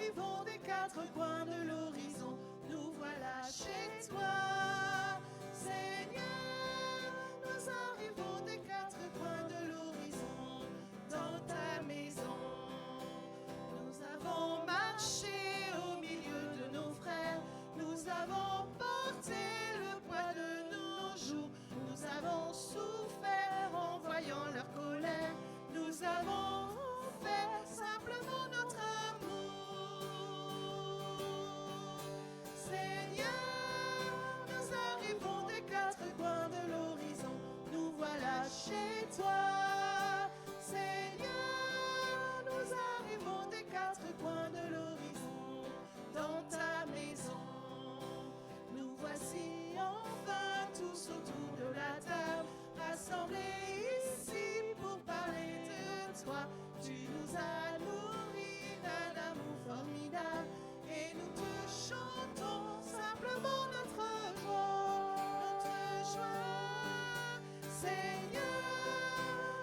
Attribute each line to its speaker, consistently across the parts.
Speaker 1: arrivons des quatre coins de l'horizon, nous voilà chez toi. Seigneur, nous arrivons des quatre coins de l'horizon, dans ta maison. Nous avons marché au milieu de nos frères, nous avons porté le poids de nos joues, nous avons souffert en voyant leur colère, nous avons fait simplement notre amour. Seigneur, nous arrivons des quatre coins de l'horizon, nous voilà chez toi. Seigneur, nous arrivons des quatre coins de l'horizon, dans ta maison. Nous voici enfin tous autour de la table, rassemblés ici pour parler de toi. Tu nous as nourris d'un amour formidable et nous te chantons simplement notre joie, notre joie. Seigneur,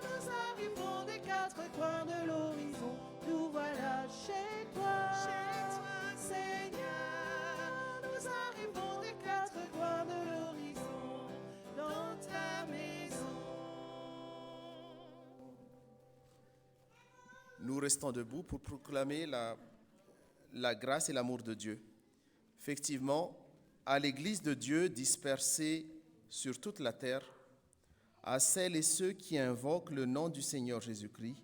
Speaker 1: nous arrivons des quatre coins de l'horizon, nous voilà chez toi. Seigneur, nous arrivons des quatre coins de l'horizon, dans ta maison.
Speaker 2: Nous restons debout pour proclamer la grâce et l'amour de Dieu. Effectivement, à l'Église de Dieu dispersée sur toute la terre, à celles et ceux qui invoquent le nom du Seigneur Jésus-Christ,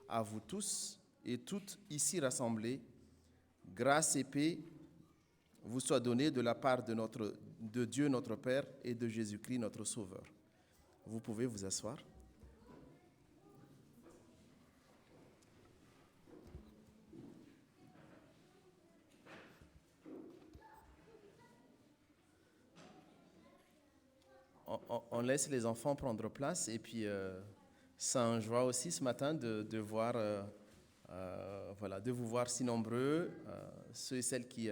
Speaker 2: à vous tous et toutes ici rassemblés, grâce et paix vous soient données de la part de Dieu notre Père et de Jésus-Christ notre Sauveur. Vous pouvez vous asseoir. On laisse les enfants prendre place et puis c'est une joie aussi ce matin de voir, de vous voir si nombreux, ceux et celles qui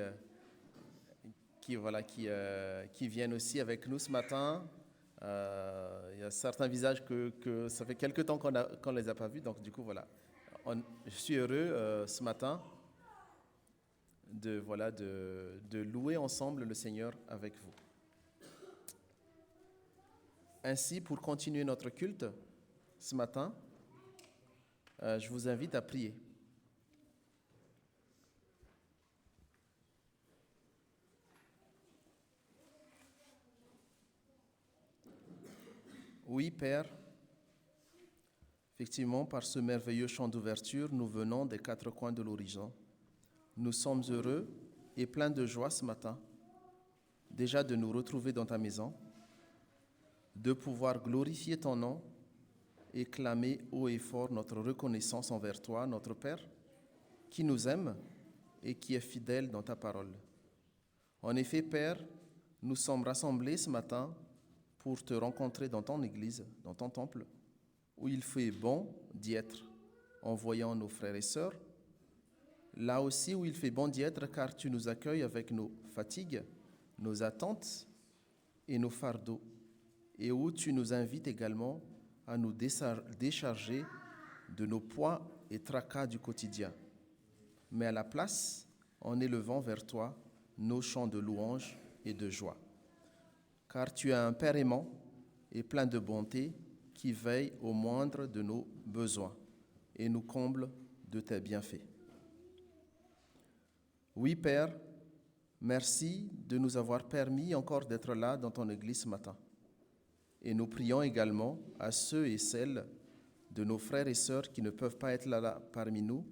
Speaker 2: viennent aussi avec nous ce matin. Il y a certains visages que ça fait quelque temps qu'on ne les a pas vus, donc du coup voilà. Je suis heureux ce matin de louer ensemble le Seigneur avec vous. Ainsi, pour continuer notre culte ce matin, je vous invite à prier. Oui, Père, effectivement, par ce merveilleux chant d'ouverture, nous venons des quatre coins de l'horizon. Nous sommes heureux et pleins de joie ce matin, déjà de nous retrouver dans ta maison, de pouvoir glorifier ton nom et clamer haut et fort notre reconnaissance envers toi, notre Père, qui nous aime et qui est fidèle dans ta parole. En effet, Père, nous sommes rassemblés ce matin pour te rencontrer dans ton Église, dans ton temple, où il fait bon d'y être, en voyant nos frères et sœurs, là aussi où il fait bon d'y être, car tu nous accueilles avec nos fatigues, nos attentes et nos fardeaux, et où tu nous invites également à nous décharger de nos poids et tracas du quotidien, mais à la place, en élevant vers toi nos chants de louange et de joie. Car tu es un Père aimant et plein de bonté qui veille au moindre de nos besoins et nous comble de tes bienfaits. Oui, Père, merci de nous avoir permis encore d'être là dans ton Église ce matin. Et nous prions également à ceux et celles de nos frères et sœurs qui ne peuvent pas être là parmi nous,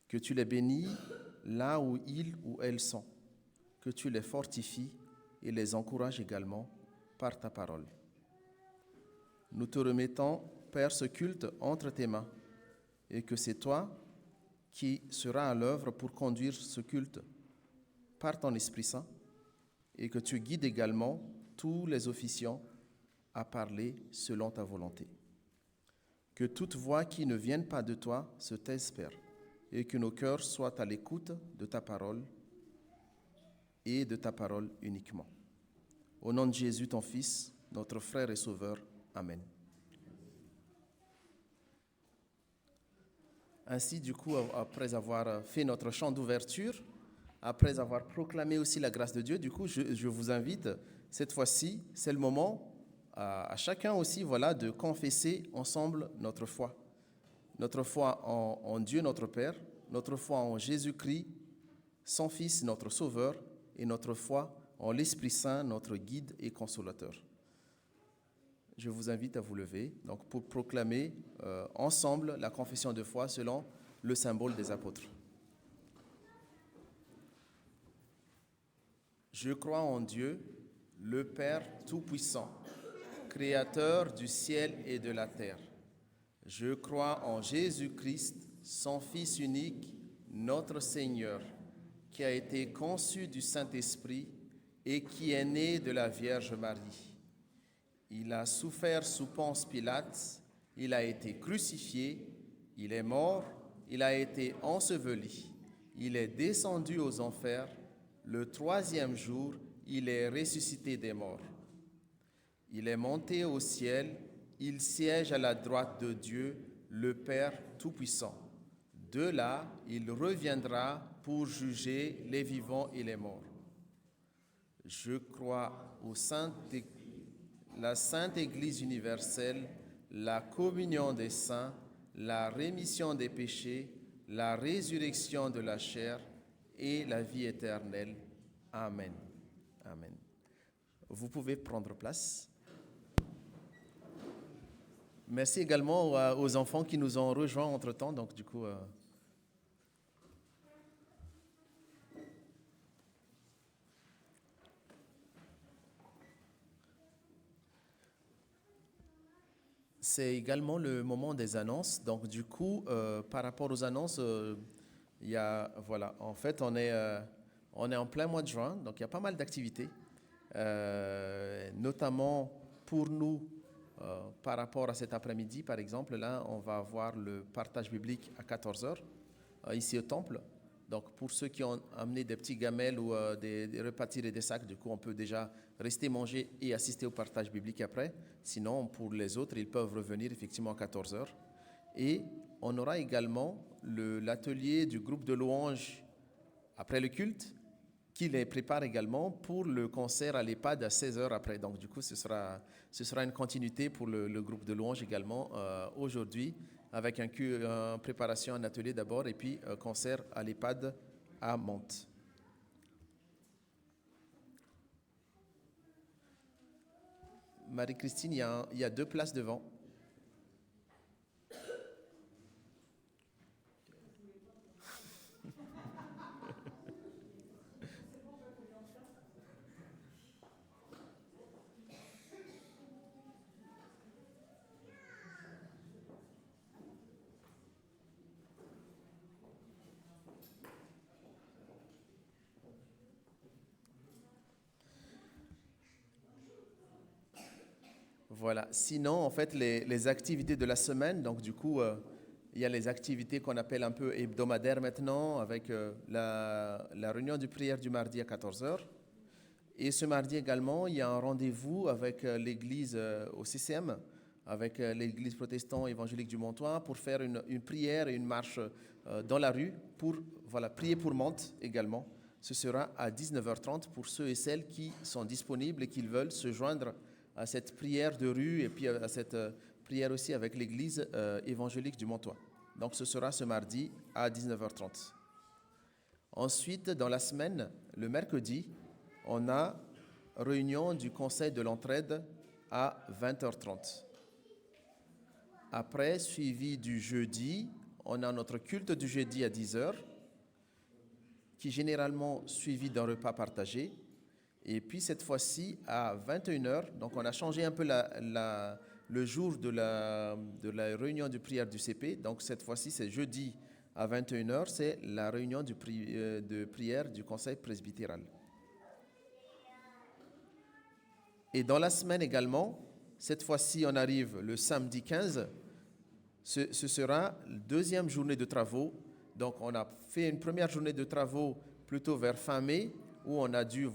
Speaker 2: que tu les bénis là où ils ou elles sont, que tu les fortifies et les encourages également par ta parole. Nous te remettons, Père, ce culte entre tes mains et que c'est toi qui seras à l'œuvre pour conduire ce culte par ton Esprit Saint et que tu guides également tous les officiants à parler selon ta volonté. Que toute voix qui ne vienne pas de toi se taise, Père, et que nos cœurs soient à l'écoute de ta parole et de ta parole uniquement. Au nom de Jésus, ton Fils, notre frère et sauveur. Amen. Ainsi, du coup, après avoir fait notre chant d'ouverture, après avoir proclamé aussi la grâce de Dieu, du coup, je vous invite, cette fois-ci, c'est le moment à chacun aussi, voilà, de confesser ensemble notre foi. Notre foi en Dieu, notre Père, notre foi en Jésus-Christ, son Fils, notre Sauveur, et notre foi en l'Esprit Saint, notre guide et consolateur. Je vous invite à vous lever donc pour proclamer ensemble la confession de foi selon le symbole des apôtres. Je crois en Dieu, le Père Tout-Puissant, Créateur du ciel et de la terre. Je crois en Jésus-Christ, son Fils unique, notre Seigneur, qui a été conçu du Saint-Esprit et qui est né de la Vierge Marie. Il a souffert sous Ponce Pilate, il a été crucifié, il est mort, il a été enseveli, il est descendu aux enfers, le troisième jour, il est ressuscité des morts. Il est monté au ciel, il siège à la droite de Dieu, le Père Tout-Puissant. De là, il reviendra pour juger les vivants et les morts. Je crois au la Sainte Église universelle, la communion des saints, la rémission des péchés, la résurrection de la chair et la vie éternelle. Amen. Amen. Vous pouvez prendre place. Merci également aux enfants qui nous ont rejoints entre-temps. Donc, du coup, c'est également le moment des annonces. Donc, du coup, par rapport aux annonces, il y a, voilà, en fait, on est en plein mois de juin, donc il y a pas mal d'activités, notamment pour nous, par rapport à cet après-midi, par exemple, là, on va avoir le partage biblique à 14h, ici au temple. Donc, pour ceux qui ont amené des petits gamelles ou des repas tirés des sacs, du coup, on peut déjà rester manger et assister au partage biblique après. Sinon, pour les autres, ils peuvent revenir effectivement à 14h. Et on aura également l'atelier du groupe de louanges après le culte, qui les prépare également pour le concert à l'EHPAD à 16h après. Donc, du coup, ce sera une continuité pour le groupe de louanges également aujourd'hui, avec une préparation, un atelier d'abord, et puis un concert à l'EHPAD à Mantes. Marie-Christine, il y a 2 places devant. Voilà. Sinon, en fait, les activités de la semaine, donc du coup, il y a les activités qu'on appelle un peu hebdomadaires maintenant, avec la réunion de prière du mardi à 14h. Et ce mardi également, il y a un rendez-vous avec l'église au CCM, avec l'église protestante évangélique du Montois, pour faire une prière et une marche dans la rue, pour prier pour Mantes également. Ce sera à 19h30 pour ceux et celles qui sont disponibles et qui veulent se joindre à cette prière de rue et puis à cette prière aussi avec l'église évangélique du Montois. Donc ce sera ce mardi à 19h30. Ensuite, dans la semaine, le mercredi, on a réunion du conseil de l'entraide à 20h30. Après, suivi du jeudi, on a notre culte du jeudi à 10h, qui est généralement suivi d'un repas partagé. Et puis cette fois-ci, à 21h, donc on a changé un peu le jour de la réunion de prière du CP. Donc cette fois-ci, c'est jeudi à 21h, c'est la réunion de prière du conseil presbytéral. Et dans la semaine également, cette fois-ci, on arrive le samedi 15. Ce sera la deuxième journée de travaux. Donc on a fait une première journée de travaux plutôt vers fin mai, où on a dû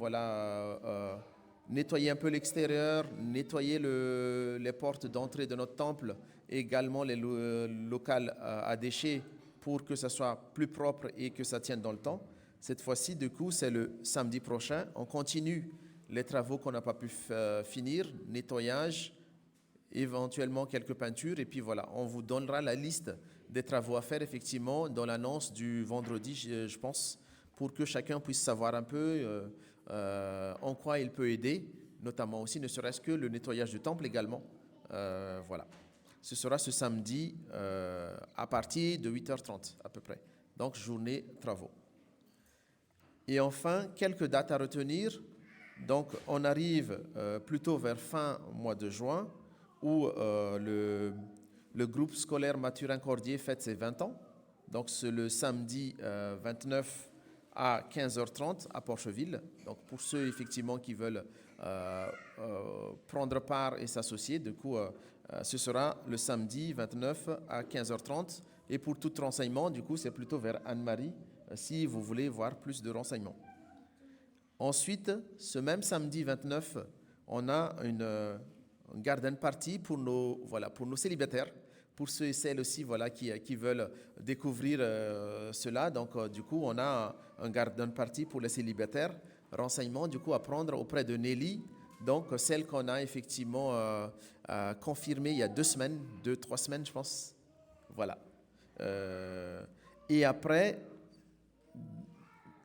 Speaker 2: nettoyer un peu l'extérieur, nettoyer les portes d'entrée de notre temple, et également les locales à déchets pour que ça soit plus propre et que ça tienne dans le temps. Cette fois-ci, du coup, c'est le samedi prochain. On continue les travaux qu'on n'a pas pu finir, nettoyage, éventuellement quelques peintures, et puis voilà, on vous donnera la liste des travaux à faire effectivement dans l'annonce du vendredi, je pense, pour que chacun puisse savoir un peu en quoi il peut aider, notamment aussi, ne serait-ce que le nettoyage du temple également. Voilà. Ce sera ce samedi à partir de 8h30 à peu près. Donc, journée travaux. Et enfin, quelques dates à retenir. Donc, on arrive plutôt vers fin mois de juin, où le groupe scolaire Mathurin-Cordier fête ses 20 ans. Donc, c'est le samedi 29 à 15h30 à Porcheville. Donc, pour ceux effectivement qui veulent prendre part et s'associer, du coup, ce sera le samedi 29 à 15h30. Et pour tout renseignement, du coup, c'est plutôt vers Anne-Marie, si vous voulez voir plus de renseignements. Ensuite, ce même samedi 29, on a une garden party pour nos célibataires, pour ceux et celles aussi qui veulent découvrir cela. Donc, du coup, on a un garden party pour les célibataires. Renseignements, du coup, à prendre auprès de Nelly, donc celle qu'on a effectivement confirmée il y a 3 semaines, je pense. Voilà. Et après,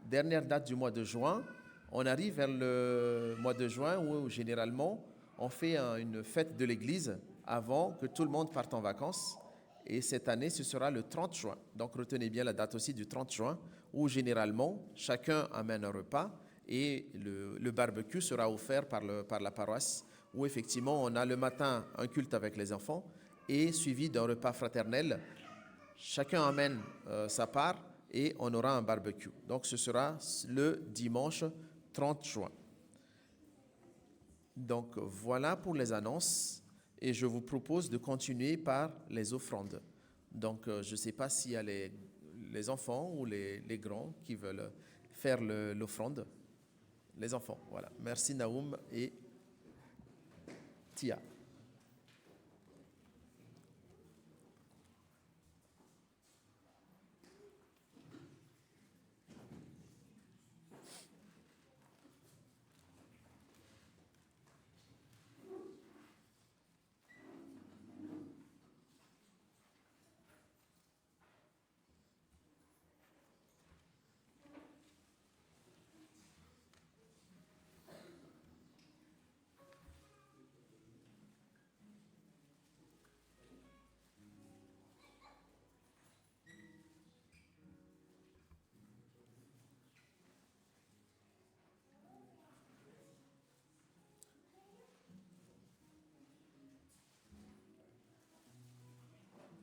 Speaker 2: dernière date du mois de juin, on arrive vers le mois de juin où généralement on fait une fête de l'église avant que tout le monde parte en vacances. Et cette année, ce sera le 30 juin. Donc retenez bien la date aussi du 30 juin où généralement chacun amène un repas et le barbecue sera offert par la paroisse où effectivement on a le matin un culte avec les enfants et suivi d'un repas fraternel. Chacun amène sa part et on aura un barbecue. Donc ce sera le dimanche 30 juin. Donc voilà pour les annonces et je vous propose de continuer par les offrandes. Donc je ne sais pas s'il y a les enfants ou les grands qui veulent faire l'offrande. Les enfants, voilà. Merci Naoum et Tia.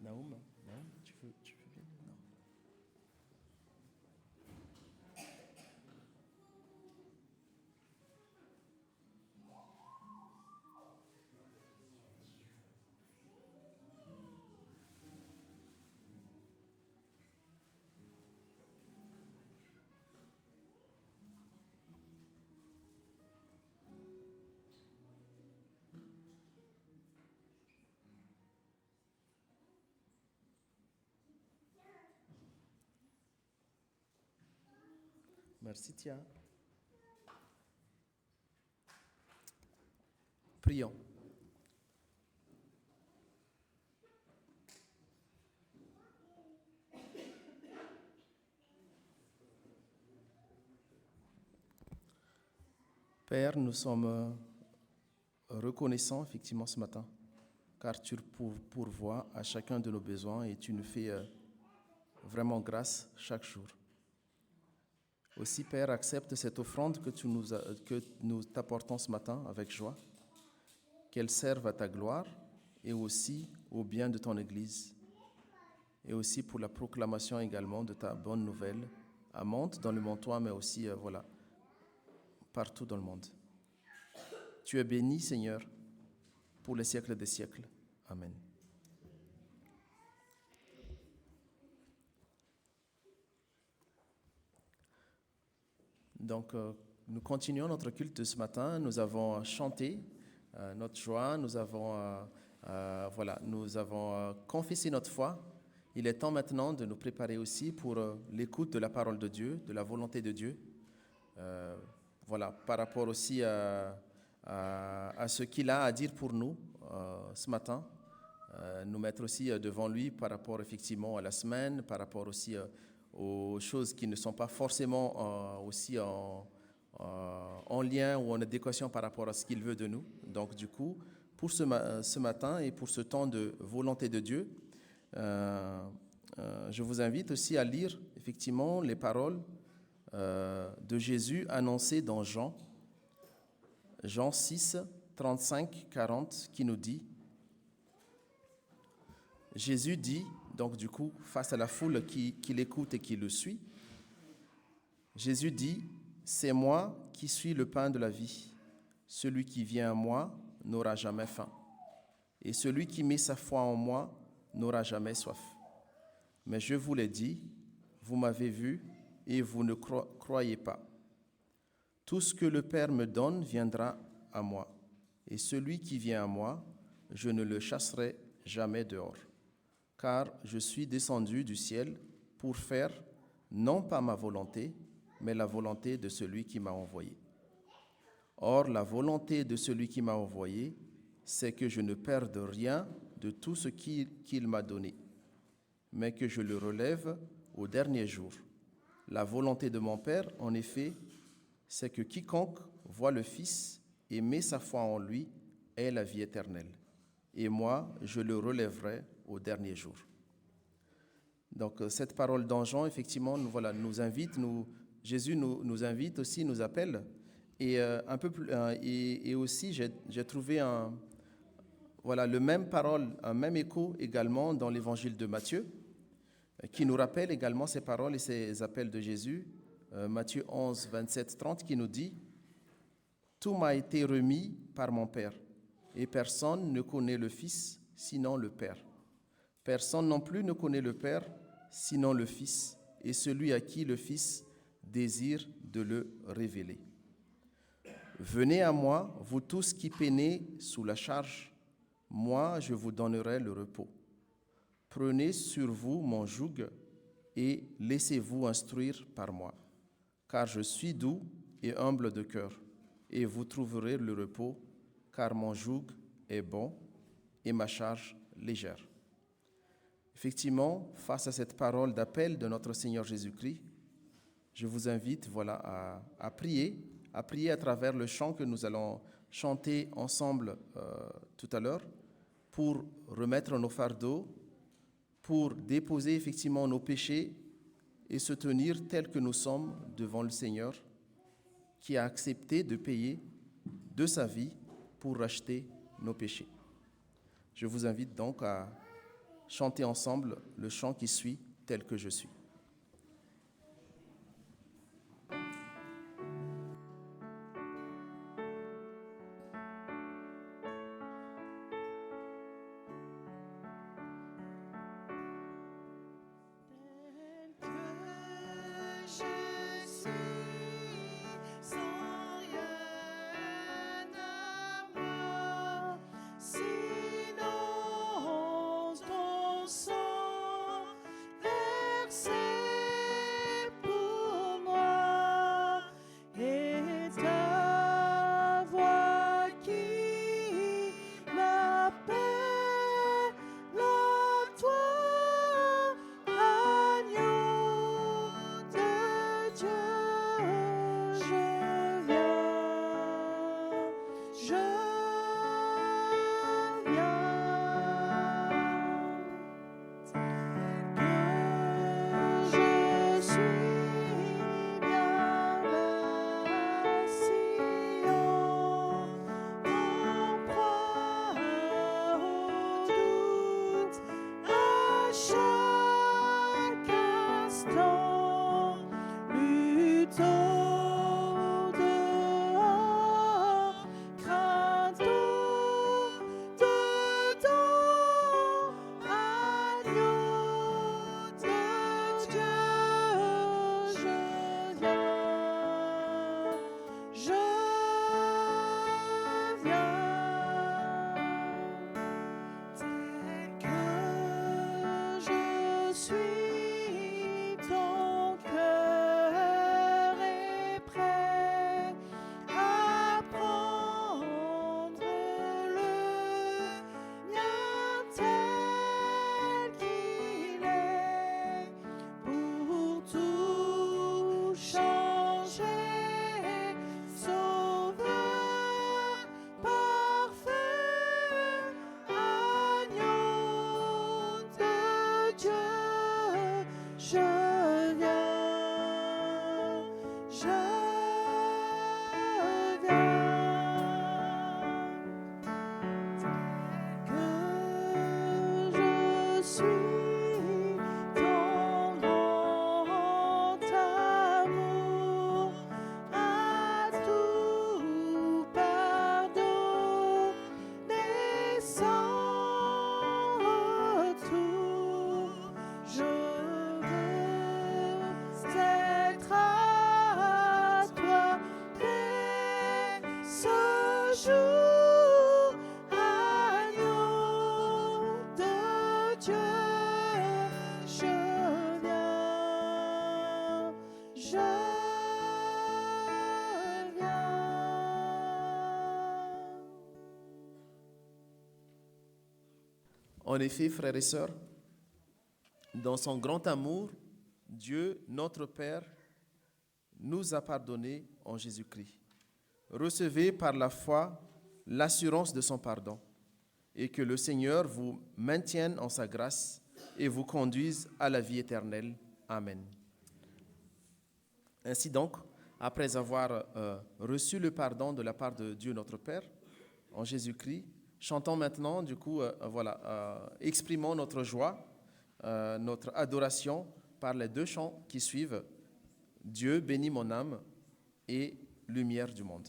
Speaker 2: Naoum, tu veux bien? Non. Merci Tia. Prions. Père, nous sommes reconnaissants effectivement ce matin, car tu pourvois à chacun de nos besoins et tu nous fais vraiment grâce chaque jour. Aussi, Père, accepte cette offrande que nous t'apportons ce matin avec joie, qu'elle serve à ta gloire et aussi au bien de ton Église, et aussi pour la proclamation également de ta bonne nouvelle à Mantes, dans le Montois, mais aussi partout dans le monde. Tu es béni, Seigneur, pour les siècles des siècles. Amen. Donc, nous continuons notre culte ce matin. Nous avons chanté notre joie, nous avons confessé notre foi Il est temps maintenant de nous préparer aussi pour l'écoute de la parole de Dieu, de la volonté de Dieu. Voilà, par rapport aussi à ce qu'il a à dire pour nous ce matin. Nous mettre aussi devant lui par rapport effectivement à la semaine, par rapport aussi aux choses qui ne sont pas forcément aussi en lien ou en adéquation par rapport à ce qu'il veut de nous. Donc du coup, pour ce matin et pour ce temps de volonté de Dieu, je vous invite aussi à lire effectivement les paroles de Jésus annoncées dans Jean 6, 35, 40, qui nous dit: Jésus dit, donc du coup, face à la foule qui l'écoute et qui le suit, Jésus dit: c'est moi qui suis le pain de la vie. Celui qui vient à moi n'aura jamais faim. Et celui qui met sa foi en moi n'aura jamais soif. Mais je vous l'ai dit, vous m'avez vu et vous ne croyez pas. Tout ce que le Père me donne viendra à moi. Et celui qui vient à moi, je ne le chasserai jamais dehors. Car je suis descendu du ciel pour faire non pas ma volonté, mais la volonté de celui qui m'a envoyé. Or, la volonté de celui qui m'a envoyé, c'est que je ne perde rien de tout ce qu'il m'a donné, mais que je le relève au dernier jour. La volonté de mon Père, en effet, c'est que quiconque voit le Fils et met sa foi en lui ait la vie éternelle. Et moi, je le relèverai au dernier jour. Donc, cette parole dans Jean, effectivement, nous invite, Jésus nous invite aussi, nous appelle. Et un peu plus, et aussi, j'ai trouvé le même parole, un même écho également dans l'évangile de Matthieu, qui nous rappelle également ces paroles et ces appels de Jésus. Matthieu 11, 27, 30, qui nous dit: tout m'a été remis par mon Père, et personne ne connaît le Fils sinon le Père. Personne non plus ne connaît le Père sinon le Fils, et celui à qui le Fils désire de le révéler. Venez à moi, vous tous qui peinez sous la charge, moi je vous donnerai le repos. Prenez sur vous mon joug et laissez-vous instruire par moi, car je suis doux et humble de cœur, et vous trouverez le repos, car mon joug est bon et ma charge légère. Effectivement, face à cette parole d'appel de notre Seigneur Jésus-Christ, je vous invite à prier à travers le chant que nous allons chanter ensemble tout à l'heure, pour remettre nos fardeaux, pour déposer effectivement nos péchés et se tenir tels que nous sommes devant le Seigneur, qui a accepté de payer de sa vie pour racheter nos péchés. Je vous invite donc à chanter ensemble le chant qui suit, tel que je suis. En effet, frères et sœurs, dans son grand amour, Dieu, notre Père, nous a pardonné en Jésus-Christ. Recevez par la foi l'assurance de son pardon et que le Seigneur vous maintienne en sa grâce et vous conduise à la vie éternelle. Amen. Ainsi donc, après avoir reçu le pardon de la part de Dieu notre Père en Jésus-Christ, chantons maintenant, exprimons notre joie, notre adoration par les deux chants qui suivent, Dieu bénit mon âme et lumière du monde.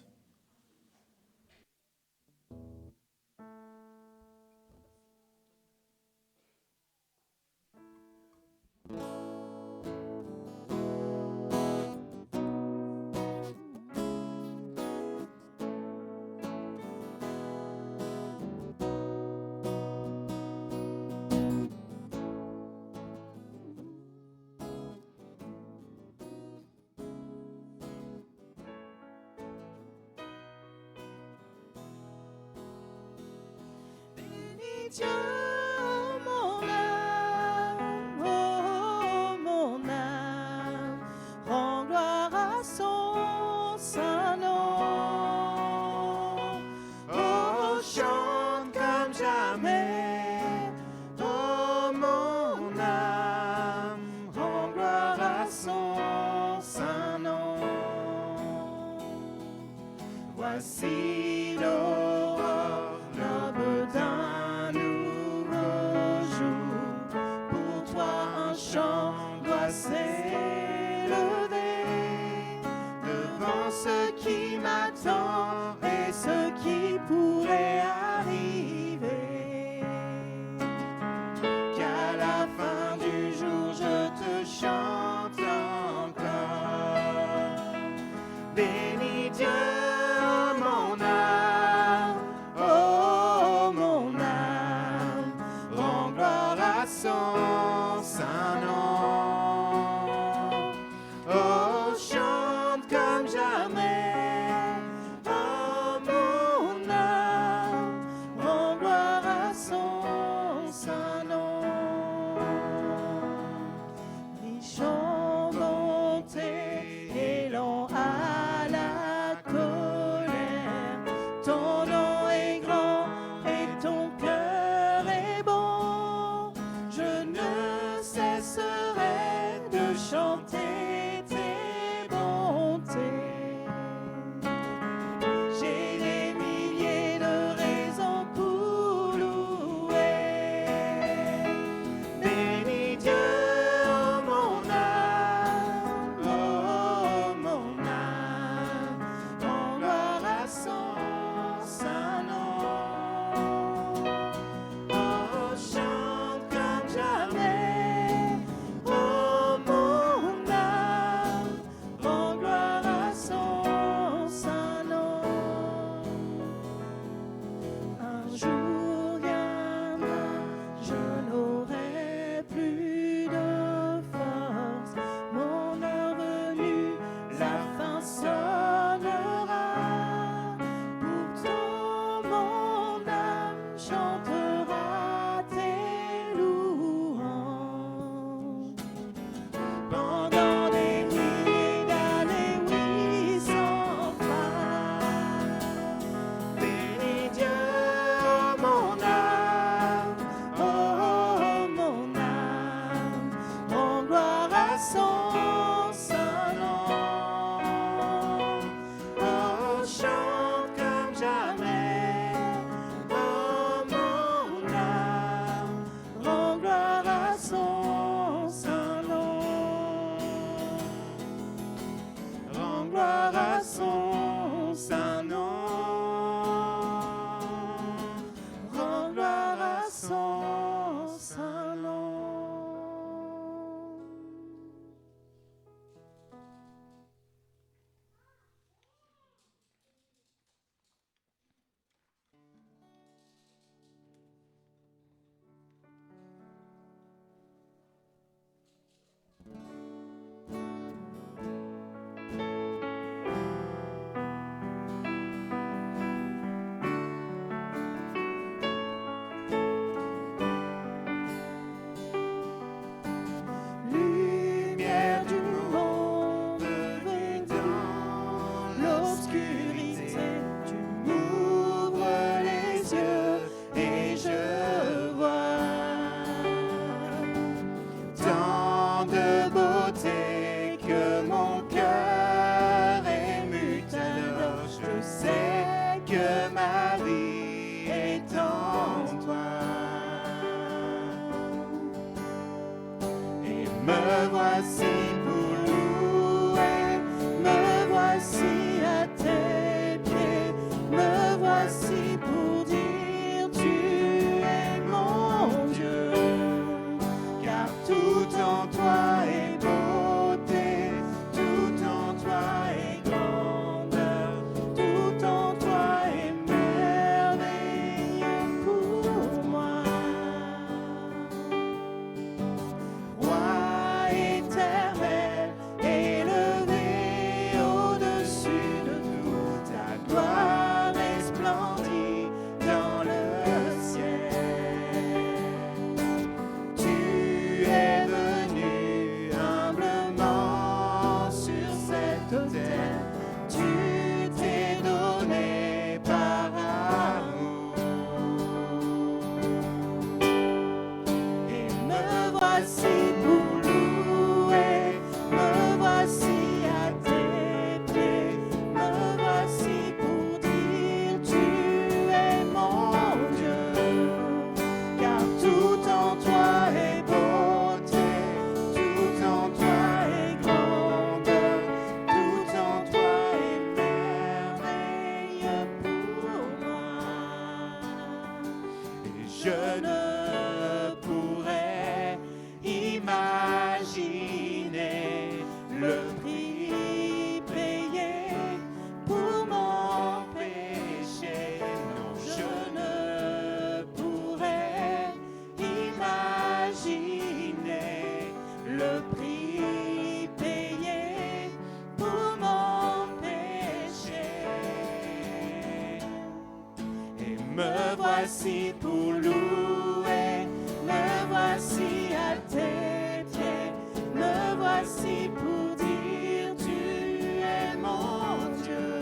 Speaker 1: Dieu, mon âme, oh mon âme, rends gloire à son saint nom. Oh, chante comme jamais, oh mon âme, rends gloire à son saint nom. Voici l'aurore, l'aube d'un nouveau jour. Pour toi un chant doit s'élever devant ce qui m'attend et ce qui pourrait arriver. Qu'à la fin du jour je te chante encore. Bénis Dieu, mon âme, oh mon âme, rends gloire à son saint nom. Oh, chante comme jamais, oh mon âme, rends gloire à son saint nom. Riche en bonté et lent à la terre, tu t'es donné par amour. Et me voici pour louer, me voici à tes pieds, me voici pour dire tu es mon Dieu, car tout en toi est beauté, tout en toi est grandeur, tout en toi est merveille pour moi. Et je ne pourrais imaginer le prix payé pour mon péché. Non, je ne pourrais imaginer le prix payé pour mon péché. Et me voici pour louer, me voici à tes pieds, me voici pour dire tu es mon Dieu,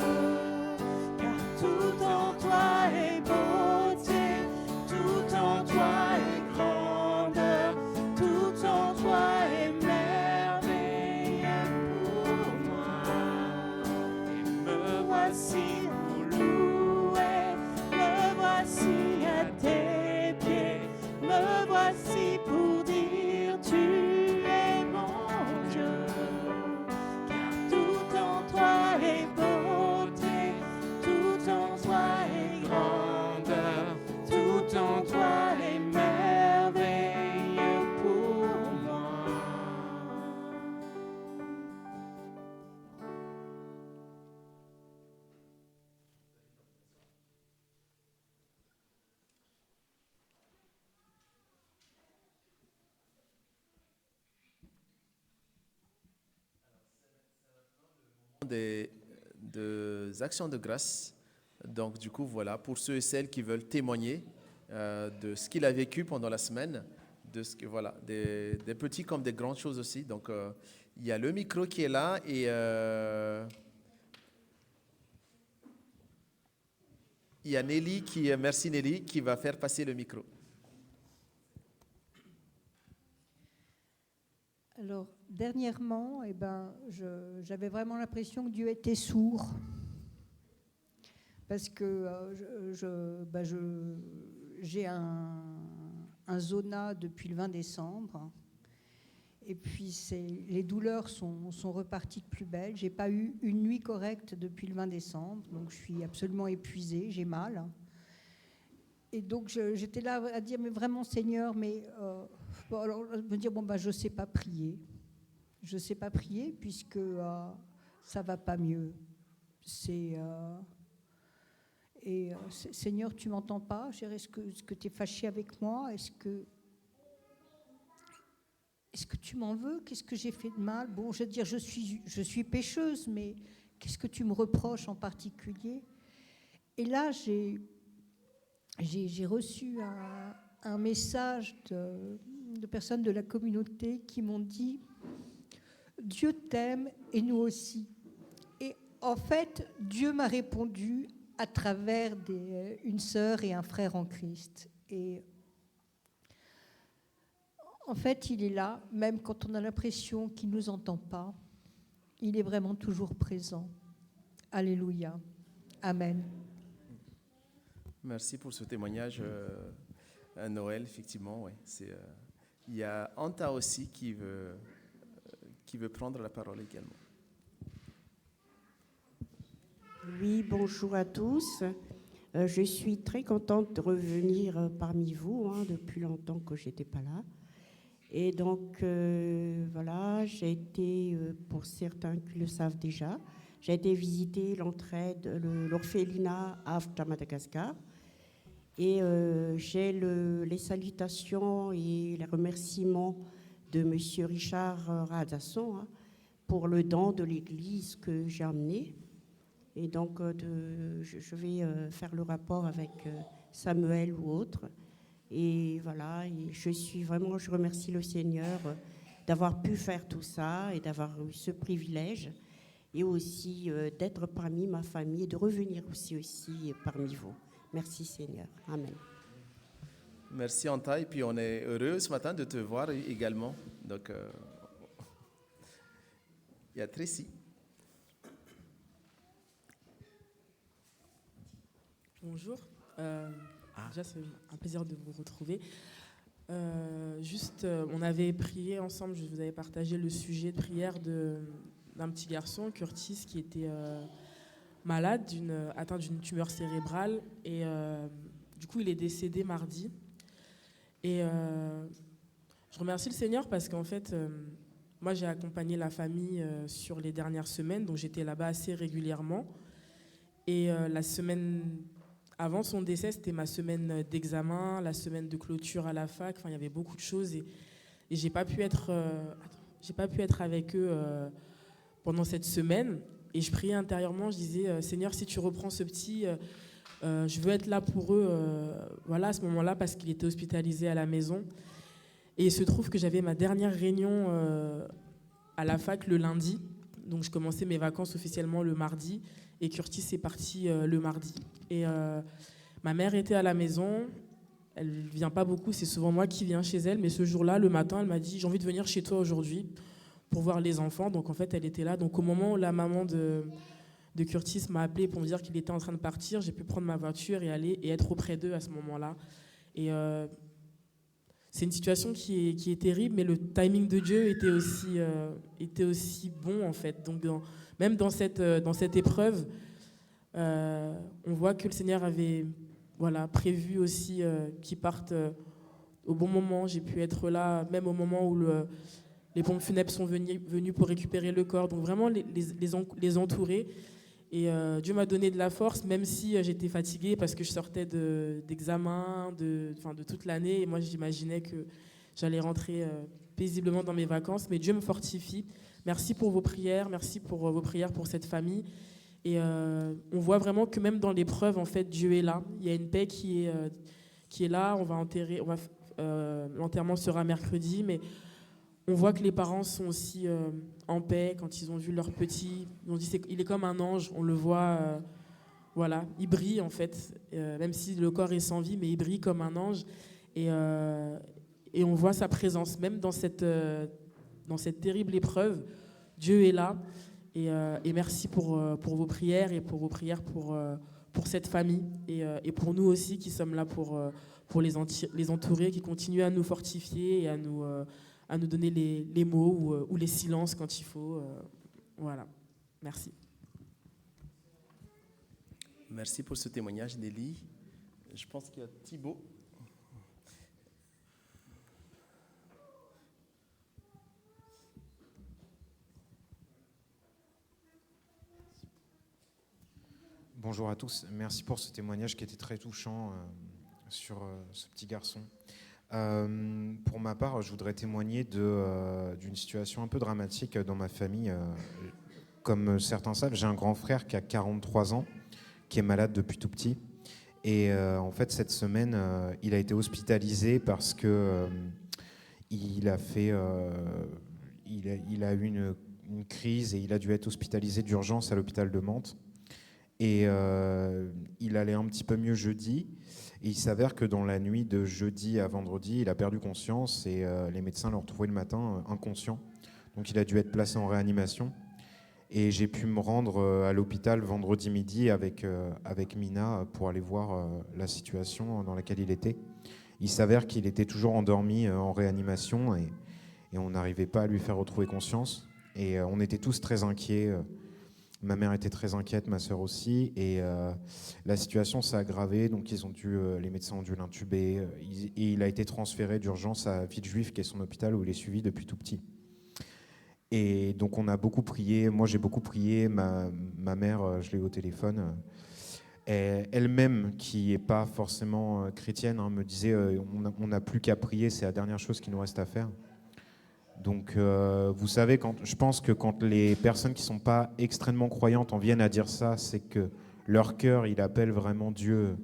Speaker 1: car tout en toi est beauté, tout en toi est grandeur, tout en toi est merveille pour moi. Et me voici pour louer, me voici à tes pieds, me voici pour dire tu es mon Dieu, car tout en toi est beauté, tout en toi est grandeur, tout en toi est merveille pour moi.
Speaker 2: Des actions de grâce. Donc, du coup, voilà, pour ceux et celles qui veulent témoigner de ce qu'il a vécu pendant la semaine, de ce que, voilà, des petits comme des grandes choses aussi. Donc, il y a le micro qui est là et il y a Nelly merci Nelly, qui va faire passer le micro.
Speaker 3: Alors, dernièrement, j'avais vraiment l'impression que Dieu était sourd. Parce que j'ai un zona depuis le 20 décembre. Et puis, les douleurs sont reparties de plus belle. Je n'ai pas eu une nuit correcte depuis le 20 décembre. Donc, je suis absolument épuisée, j'ai mal. Et donc, j'étais là à dire, mais vraiment, Seigneur, mais... alors, me dire, je ne sais pas prier. Je ne sais pas prier puisque ça ne va pas mieux. Seigneur, tu ne m'entends pas? Est-ce que tu es fâché avec moi? Est-ce que tu m'en veux? Qu'est-ce que j'ai fait de mal? Bon, je veux dire, je suis pécheuse, mais qu'est-ce que tu me reproches en particulier? Et là, j'ai reçu un message de personnes de la communauté qui m'ont dit « Dieu t'aime et nous aussi ». Et en fait, Dieu m'a répondu à travers une sœur et un frère en Christ. Et en fait, il est là, même quand on a l'impression qu'il ne nous entend pas. Il est vraiment toujours présent. Alléluia. Amen.
Speaker 2: Merci pour ce témoignage à Noël, effectivement. Ouais, il y a Anta aussi qui veut prendre la parole également.
Speaker 4: Oui, bonjour à tous. Je suis très contente de revenir parmi vous, depuis longtemps que je n'étais pas là. Et donc, voilà, j'ai été, pour certains qui le savent déjà, j'ai été visiter l'orphelinat à Madagascar. Et j'ai les salutations et les remerciements de M. Richard Radasson pour le don de l'église que j'ai amené. Et donc, je vais faire le rapport avec Samuel ou autre. Et voilà, je remercie le Seigneur d'avoir pu faire tout ça et d'avoir eu ce privilège. et aussi d'être parmi ma famille et de revenir aussi parmi vous. Merci Seigneur. Amen.
Speaker 2: Merci Anta, et puis on est heureux ce matin de te voir également. Donc, il y a Tracy.
Speaker 5: Bonjour. Déjà, c'est un plaisir de vous retrouver. On avait prié ensemble, je vous avais partagé le sujet de prière d'un petit garçon, Curtis, qui était malade, atteint d'une tumeur cérébrale. Et du coup, il est décédé mardi. Et je remercie le Seigneur parce qu'en fait, moi, j'ai accompagné la famille sur les dernières semaines, donc j'étais là-bas assez régulièrement. Et la semaine avant son décès, c'était ma semaine d'examen, la semaine de clôture à la fac. Enfin, il y avait beaucoup de choses et j'ai pas pu être avec eux pendant cette semaine. Et je priais intérieurement, je disais, Seigneur, si tu reprends ce petit, je veux être là pour eux, voilà, à ce moment-là, parce qu'il était hospitalisé à la maison. Et il se trouve que j'avais ma dernière réunion à la fac le lundi. Donc, je commençais mes vacances officiellement le mardi. Et Curtis est parti le mardi. Et ma mère était à la maison. Elle ne vient pas beaucoup, c'est souvent moi qui viens chez elle. Mais ce jour-là, le matin, elle m'a dit « J'ai envie de venir chez toi aujourd'hui pour voir les enfants ». Donc en fait, elle était là. Donc au moment où la maman de Curtis m'a appelé pour me dire qu'il était en train de partir, j'ai pu prendre ma voiture et aller et être auprès d'eux à ce moment-là. Et c'est une situation qui est terrible, mais le timing de Dieu était aussi bon en fait. Donc même dans cette épreuve, on voit que le Seigneur avait prévu aussi qu'ils partent au bon moment. J'ai pu être là, même au moment où les pompes funèbres sont venues pour récupérer le corps. Donc vraiment les entourer. Et Dieu m'a donné de la force, même si j'étais fatiguée parce que je sortais d'examens, de toute l'année. Et moi, j'imaginais que j'allais rentrer paisiblement dans mes vacances. Mais Dieu me fortifie. Merci pour vos prières. Merci pour vos prières pour cette famille. Et on voit vraiment que même dans l'épreuve, en fait, Dieu est là. Il y a une paix qui est là. L'enterrement sera mercredi, mais on voit que les parents sont aussi en paix quand ils ont vu leur petit. Ils ont dit il est comme un ange. On le voit, il brille en fait, même si le corps est sans vie, mais il brille comme un ange. Et on voit sa présence, même dans cette terrible épreuve. Dieu est là. Et merci pour vos prières et pour vos prières pour cette famille et pour nous aussi qui sommes là pour les entourer, qui continuent à nous fortifier et à nous donner les mots ou les silences quand il faut. Voilà. Merci.
Speaker 2: Merci pour ce témoignage, Nelly. Je pense qu'il y a Thibaut.
Speaker 6: Bonjour à tous, merci pour ce témoignage qui était très touchant sur ce petit garçon. Pour ma part, je voudrais témoigner d'une situation un peu dramatique dans ma famille. Comme certains savent, j'ai un grand frère qui a 43 ans, qui est malade depuis tout petit. Et en fait, cette semaine, il a été hospitalisé parce que il a eu une crise et il a dû être hospitalisé d'urgence à l'hôpital de Mantes. Et il allait un petit peu mieux jeudi. Et il s'avère que dans la nuit de jeudi à vendredi, il a perdu conscience et les médecins l'ont retrouvé le matin inconscient. Donc il a dû être placé en réanimation. Et j'ai pu me rendre à l'hôpital vendredi midi avec Mina pour aller voir la situation dans laquelle il était. Il s'avère qu'il était toujours endormi en réanimation et on n'arrivait pas à lui faire retrouver conscience. Et on était tous très inquiets. Ma mère était très inquiète, ma sœur aussi, et la situation s'est aggravée, donc les médecins ont dû l'intuber, et il a été transféré d'urgence à Villejuif, qui est son hôpital où il est suivi depuis tout petit. Et donc on a beaucoup prié, moi j'ai beaucoup prié, ma mère, je l'ai eu au téléphone, elle-même, qui n'est pas forcément chrétienne, me disait on n'a plus qu'à prier, c'est la dernière chose qui nous reste à faire. Donc, vous savez, je pense que quand les personnes qui ne sont pas extrêmement croyantes en viennent à dire ça, c'est que leur cœur, il appelle vraiment Dieu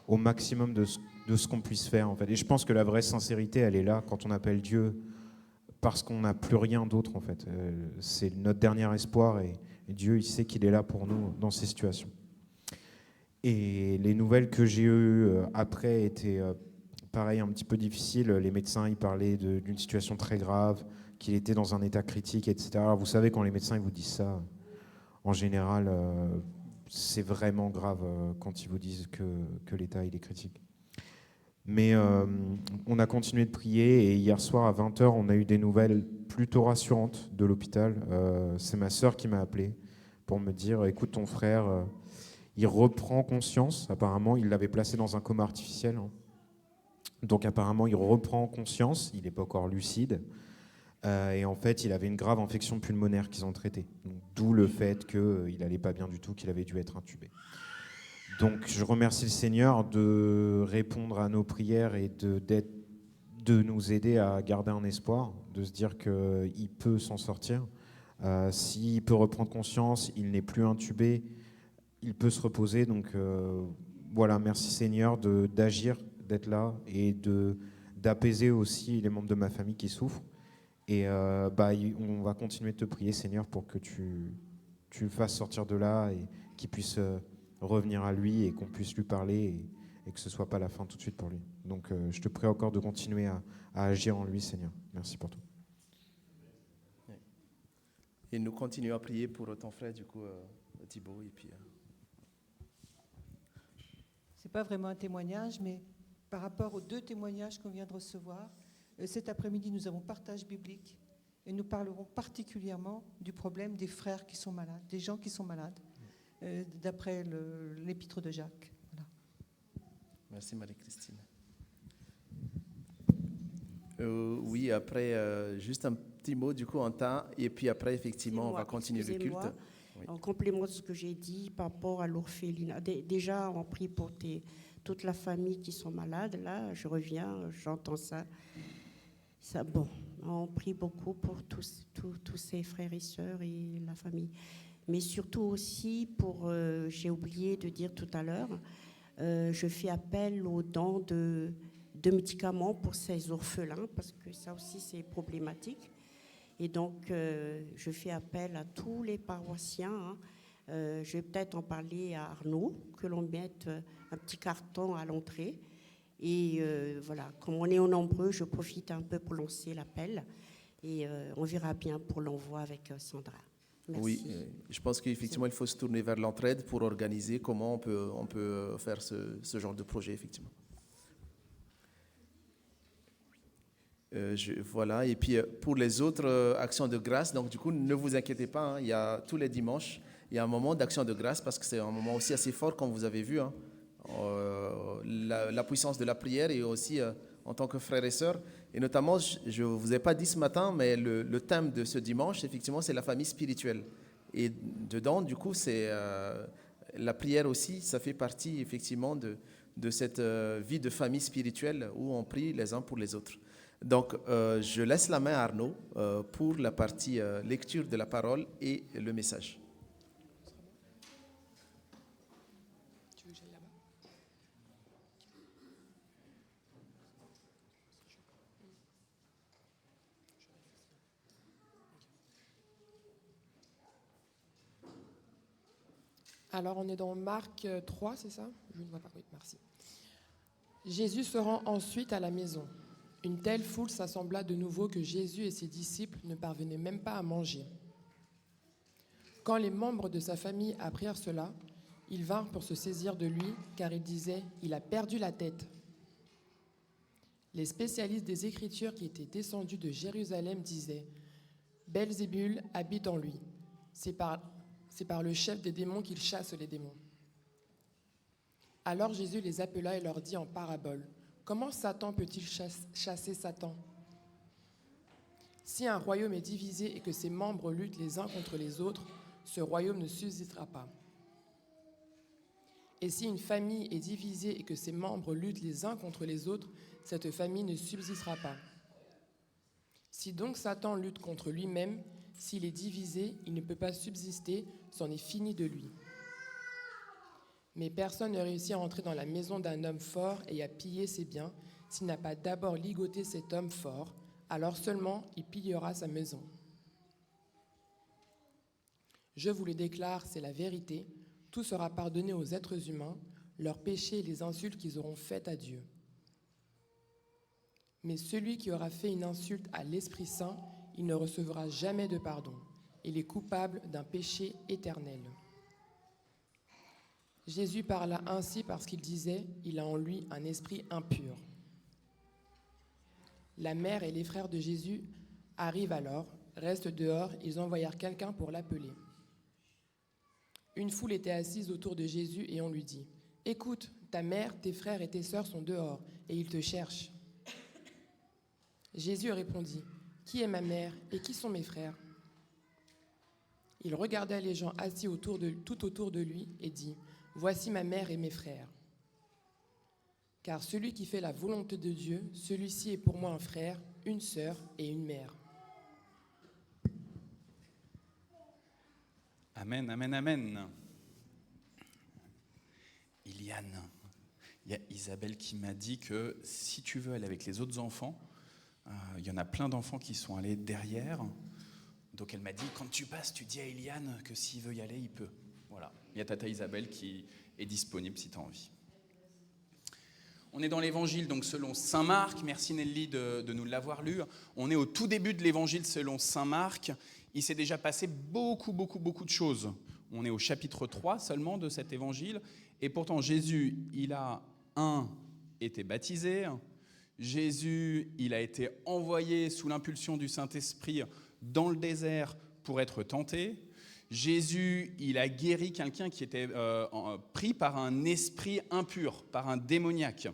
Speaker 6: au maximum de ce qu'on puisse faire, en fait. Et je pense que la vraie sincérité, elle est là, quand on appelle Dieu parce qu'on n'a plus rien d'autre en fait. C'est notre dernier espoir et Dieu, il sait qu'il est là pour nous dans ces situations. Et les nouvelles que j'ai eues après étaient pareil, un petit peu difficiles. Les médecins, ils parlaient d'une situation très grave, qu'il était dans un état critique, etc. Alors, vous savez, quand les médecins ils vous disent ça, en général, c'est vraiment grave quand ils vous disent que l'état il est critique. Mais on a continué de prier et hier soir à 20h, on a eu des nouvelles plutôt rassurantes de l'hôpital. C'est ma sœur qui m'a appelé pour me dire « Écoute, ton frère, il reprend conscience. » Apparemment, il l'avait placé dans un coma artificiel. Hein. Donc apparemment, il reprend conscience. Il n'est pas encore lucide. Et en fait, il avait une grave infection pulmonaire qu'ils ont traitée. D'où le fait qu'il n'allait pas bien du tout, qu'il avait dû être intubé. Donc je remercie le Seigneur de répondre à nos prières et de nous aider à garder un espoir, de se dire qu'il peut s'en sortir. S'il peut reprendre conscience, il n'est plus intubé, il peut se reposer. Donc voilà, merci Seigneur d'agir, d'être là et d'apaiser aussi les membres de ma famille qui souffrent. Et on va continuer de te prier Seigneur pour que tu le fasses sortir de là et qu'il puisse revenir à lui et qu'on puisse lui parler et que ce ne soit pas la fin tout de suite pour lui. Donc je te prie encore de continuer à agir en lui, Seigneur. Merci pour tout.
Speaker 2: Et nous continuons à prier pour ton frère, du coup, Thibaut. Et puis,
Speaker 7: Ce n'est pas vraiment un témoignage, mais par rapport aux 2 témoignages qu'on vient de recevoir, cet après-midi, nous avons partage biblique et nous parlerons particulièrement du problème des frères qui sont malades, des gens qui sont malades. D'après l'épître de Jacques. Voilà.
Speaker 2: Merci Marie-Christine. Oui, après, juste un petit mot du coup en temps, et puis après, effectivement, on va continuer le culte.
Speaker 4: Oui. En complément de ce que j'ai dit par rapport à l'orphelinat, déjà, on prie pour toute la famille qui sont malades. Là, je reviens, j'entends ça. Bon, on prie beaucoup pour tous ces frères et sœurs et la famille. Mais surtout aussi j'ai oublié de dire tout à l'heure, je fais appel aux dons de médicaments pour ces orphelins, parce que ça aussi c'est problématique. Et donc, je fais appel à tous les paroissiens. Je vais peut-être en parler à Arnaud, que l'on mette un petit carton à l'entrée. Et voilà, comme on est nombreux, je profite un peu pour lancer l'appel. Et on verra bien pour l'envoi avec Sandra. Merci.
Speaker 2: Oui, je pense qu'effectivement, il faut se tourner vers l'entraide pour organiser comment on peut faire ce genre de projet, effectivement. Voilà, et puis pour les autres actions de grâce, donc du coup, ne vous inquiétez pas, hein, il y a tous les dimanches, il y a un moment d'action de grâce parce que c'est un moment aussi assez fort, comme vous avez vu, hein, la puissance de la prière et aussi en tant que frères et sœurs. Et notamment, je ne vous ai pas dit ce matin, mais le thème de ce dimanche, effectivement, c'est la famille spirituelle. Et dedans, du coup, c'est la prière aussi, ça fait partie effectivement de cette vie de famille spirituelle où on prie les uns pour les autres. Donc, je laisse la main à Arnaud pour la partie lecture de la parole et le message.
Speaker 8: Alors, on est dans Marc 3, c'est ça? Je ne vois pas. Oui, merci. Jésus se rend ensuite à la maison. Une telle foule s'assembla de nouveau que Jésus et ses disciples ne parvenaient même pas à manger. Quand les membres de sa famille apprirent cela, ils vinrent pour se saisir de lui, car ils disaient « Il a perdu la tête ». Les spécialistes des Écritures qui étaient descendus de Jérusalem disaient « Belzébul habite en lui. C'est par le chef des démons qu'il chasse les démons. » Alors Jésus les appela et leur dit en parabole, « Comment Satan peut-il chasser Satan? Si un royaume est divisé et que ses membres luttent les uns contre les autres, ce royaume ne subsistera pas. Et si une famille est divisée et que ses membres luttent les uns contre les autres, cette famille ne subsistera pas. Si donc Satan lutte contre lui-même, s'il est divisé, il ne peut pas subsister, c'en est fini de lui. Mais personne ne réussit à entrer dans la maison d'un homme fort et à piller ses biens s'il n'a pas d'abord ligoté cet homme fort, alors seulement il pillera sa maison. Je vous le déclare, c'est la vérité, tout sera pardonné aux êtres humains, leurs péchés et les insultes qu'ils auront faites à Dieu. Mais celui qui aura fait une insulte à l'Esprit Saint, il ne recevra jamais de pardon. Il est coupable d'un péché éternel. Jésus parla ainsi parce qu'il disait « Il a en lui un esprit impur ». La mère et les frères de Jésus arrivent alors, restent dehors, ils envoyèrent quelqu'un pour l'appeler. Une foule était assise autour de Jésus et on lui dit « Écoute, ta mère, tes frères et tes sœurs sont dehors et ils te cherchent. » Jésus répondit « Qui est ma mère et qui sont mes frères ?» Il regarda les gens assis tout autour de lui et dit « Voici ma mère et mes frères. Car celui qui fait la volonté de Dieu, celui-ci est pour moi un frère, une sœur et une mère. »
Speaker 9: Amen, amen, amen. Iliane, il y a Isabelle qui m'a dit que si tu veux aller avec les autres enfants, il y en a plein d'enfants qui sont allés derrière. Donc elle m'a dit, quand tu passes, tu dis à Iliane que s'il veut y aller, il peut. Voilà, il y a Tata Isabelle qui est disponible si tu as envie. On est dans l'évangile donc selon Saint Marc. Merci Nelly de nous l'avoir lu. On est au tout début de l'évangile selon Saint Marc. Il s'est déjà passé beaucoup de choses. On est au chapitre 3 seulement de cet évangile. Et pourtant, Jésus, il a, été baptisé. Jésus, il a été envoyé sous l'impulsion du Saint-Esprit dans le désert pour être tenté. Jésus, il a guéri quelqu'un qui était pris par un esprit impur, par un démoniaque.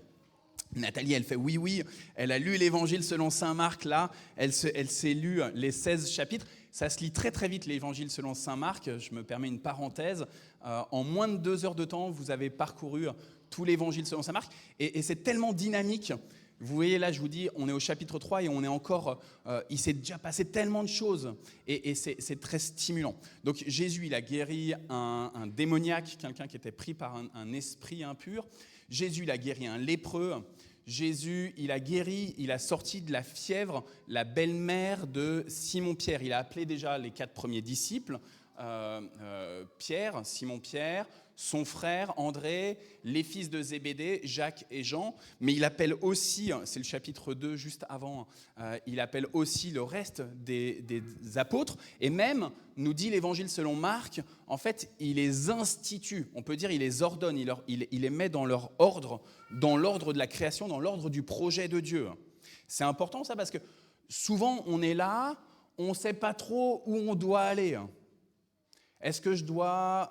Speaker 9: Nathalie, elle fait oui, elle a lu l'évangile selon Saint Marc, là, elle s'est lu les 16 chapitres. Ça se lit très vite, l'évangile selon Saint Marc. Je me permets une parenthèse. En moins de 2 heures de temps, vous avez parcouru tout l'évangile selon Saint Marc. Et c'est tellement dynamique. Vous voyez là, je vous dis, on est au chapitre 3 et on est encore... il s'est déjà passé tellement de choses. Et c'est très stimulant. Donc Jésus, il a guéri un démoniaque, quelqu'un qui était pris par un esprit impur. Jésus, il a guéri un lépreux. Jésus, il a sorti de la fièvre la belle-mère de Simon-Pierre. Il a appelé déjà les 4 premiers disciples, Pierre, Simon-Pierre, son frère André, les fils de Zébédée, Jacques et Jean. Mais il appelle aussi, c'est le chapitre 2 juste avant, il appelle aussi le reste des apôtres. Et même, nous dit l'évangile selon Marc, en fait, il les institue, on peut dire il les ordonne, il les met dans leur ordre, dans l'ordre de la création, dans l'ordre du projet de Dieu. C'est important ça parce que souvent on est là, on ne sait pas trop où on doit aller. Est-ce que je dois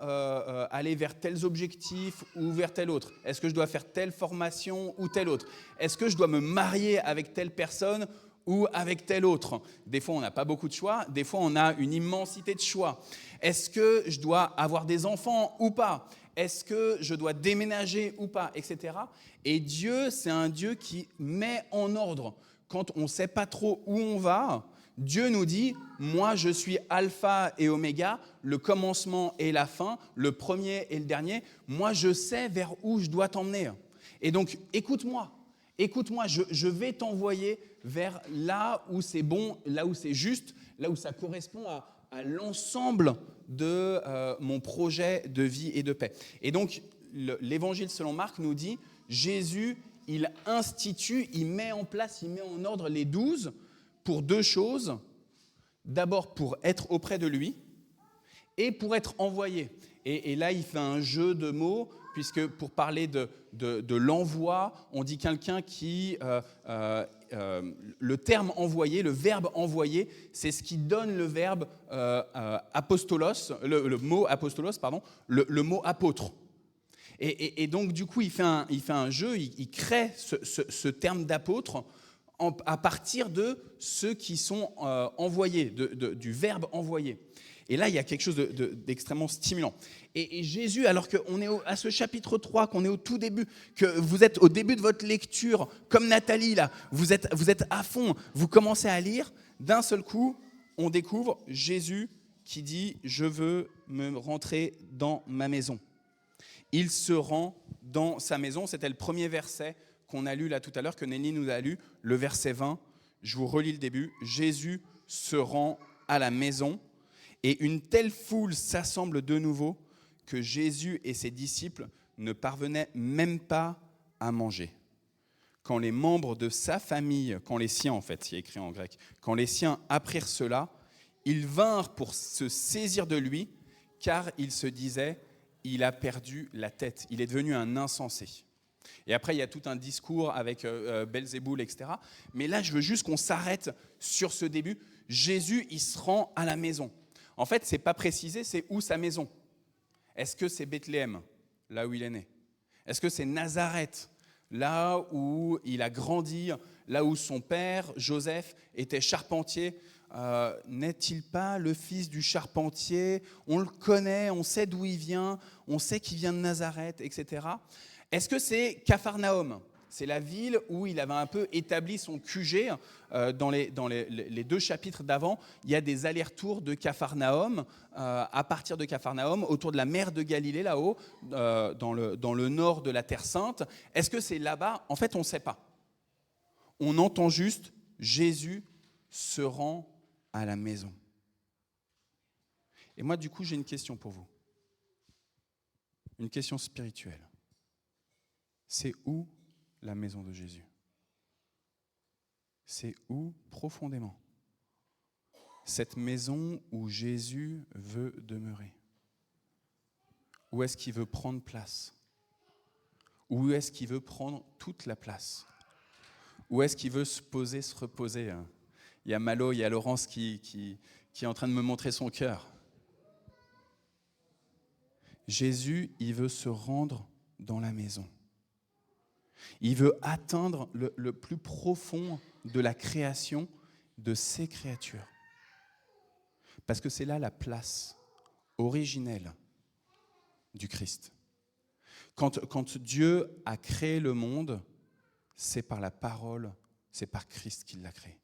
Speaker 9: aller vers tels objectifs ou vers tel autre ? Est-ce que je dois faire telle formation ou telle autre ? Est-ce que je dois me marier avec telle personne ou avec telle autre ? Des fois, on n'a pas beaucoup de choix. Des fois, on a une immensité de choix. Est-ce que je dois avoir des enfants ou pas ? Est-ce que je dois déménager ou pas ? Etc. Et Dieu, c'est un Dieu qui met en ordre. Quand on ne sait pas trop où on va, Dieu nous dit, moi je suis alpha et oméga, le commencement et la fin, le premier et le dernier. Moi je sais vers où je dois t'emmener. Et donc écoute-moi, je vais t'envoyer vers là où c'est bon, là où c'est juste, là où ça correspond à l'ensemble de mon projet de vie et de paix. Et donc l'évangile selon Marc nous dit, Jésus, il institue, il met en place, il met en ordre les 12 pour 2 choses. D'abord pour être auprès de lui et pour être envoyé. Et là, il fait un jeu de mots, puisque pour parler de l'envoi, on dit quelqu'un qui... le terme envoyé, le verbe envoyer, c'est ce qui donne le verbe apostolos, le mot apostolos, pardon, le mot apôtre. Et donc, du coup, il fait un jeu, il crée ce terme d'apôtre à partir de ceux qui sont envoyés, du verbe envoyer. Et là, il y a quelque chose d'extrêmement stimulant. Et Jésus, alors qu'on est à ce chapitre 3, qu'on est au tout début, que vous êtes au début de votre lecture, comme Nathalie, là, vous êtes à fond, vous commencez à lire, d'un seul coup, on découvre Jésus qui dit « Je veux me rentrer dans ma maison ». Il se rend dans sa maison, c'était le premier verset qu'on a lu là tout à l'heure, que Nelly nous a lu, le verset 20. je vous relis le début. Jésus se rend à la maison et une telle foule s'assemble de nouveau que Jésus et ses disciples ne parvenaient même pas à manger. Quand les membres de sa famille, quand les siens en fait, il est écrit en grec, quand les siens apprirent cela, ils vinrent pour se saisir de lui, car ils se disaient, il a perdu la tête, il est devenu un insensé. Et après, il y a tout un discours avec Belzéboul, etc. Mais là, je veux juste qu'on s'arrête sur ce début. Jésus, il se rend à la maison. En fait, ce n'est pas précisé, c'est où sa maison. Est-ce que c'est Bethléem, là où il est né? Est-ce que c'est Nazareth, là où il a grandi, là où son père, Joseph, était charpentier? N'est-il pas le fils du charpentier? On le connaît, on sait d'où il vient, on sait qu'il vient de Nazareth, etc. Est-ce que c'est Capharnaüm? C'est la ville où il avait un peu établi son QG. Dans les 2 chapitres d'avant, il y a des allers-retours de Capharnaüm, à partir de Capharnaüm, autour de la mer de Galilée, là-haut, dans le nord de la Terre Sainte. Est-ce que c'est là-bas? En fait, on ne sait pas. On entend juste « Jésus se rend à la maison ». Et moi, du coup, j'ai une question pour vous. Une question spirituelle. C'est où la maison de Jésus? C'est où profondément? Cette maison où Jésus veut demeurer. Où est-ce qu'il veut prendre place? Où est-ce qu'il veut prendre toute la place? Où est-ce qu'il veut se poser, se reposer? Il y a Malo, il y a Laurence qui est en train de me montrer son cœur. Jésus, il veut se rendre dans la maison. Il veut atteindre le plus profond de la création de ses créatures. Parce que c'est là la place originelle du Christ. Quand Dieu a créé le monde, c'est par la parole, c'est par Christ qu'il l'a créé.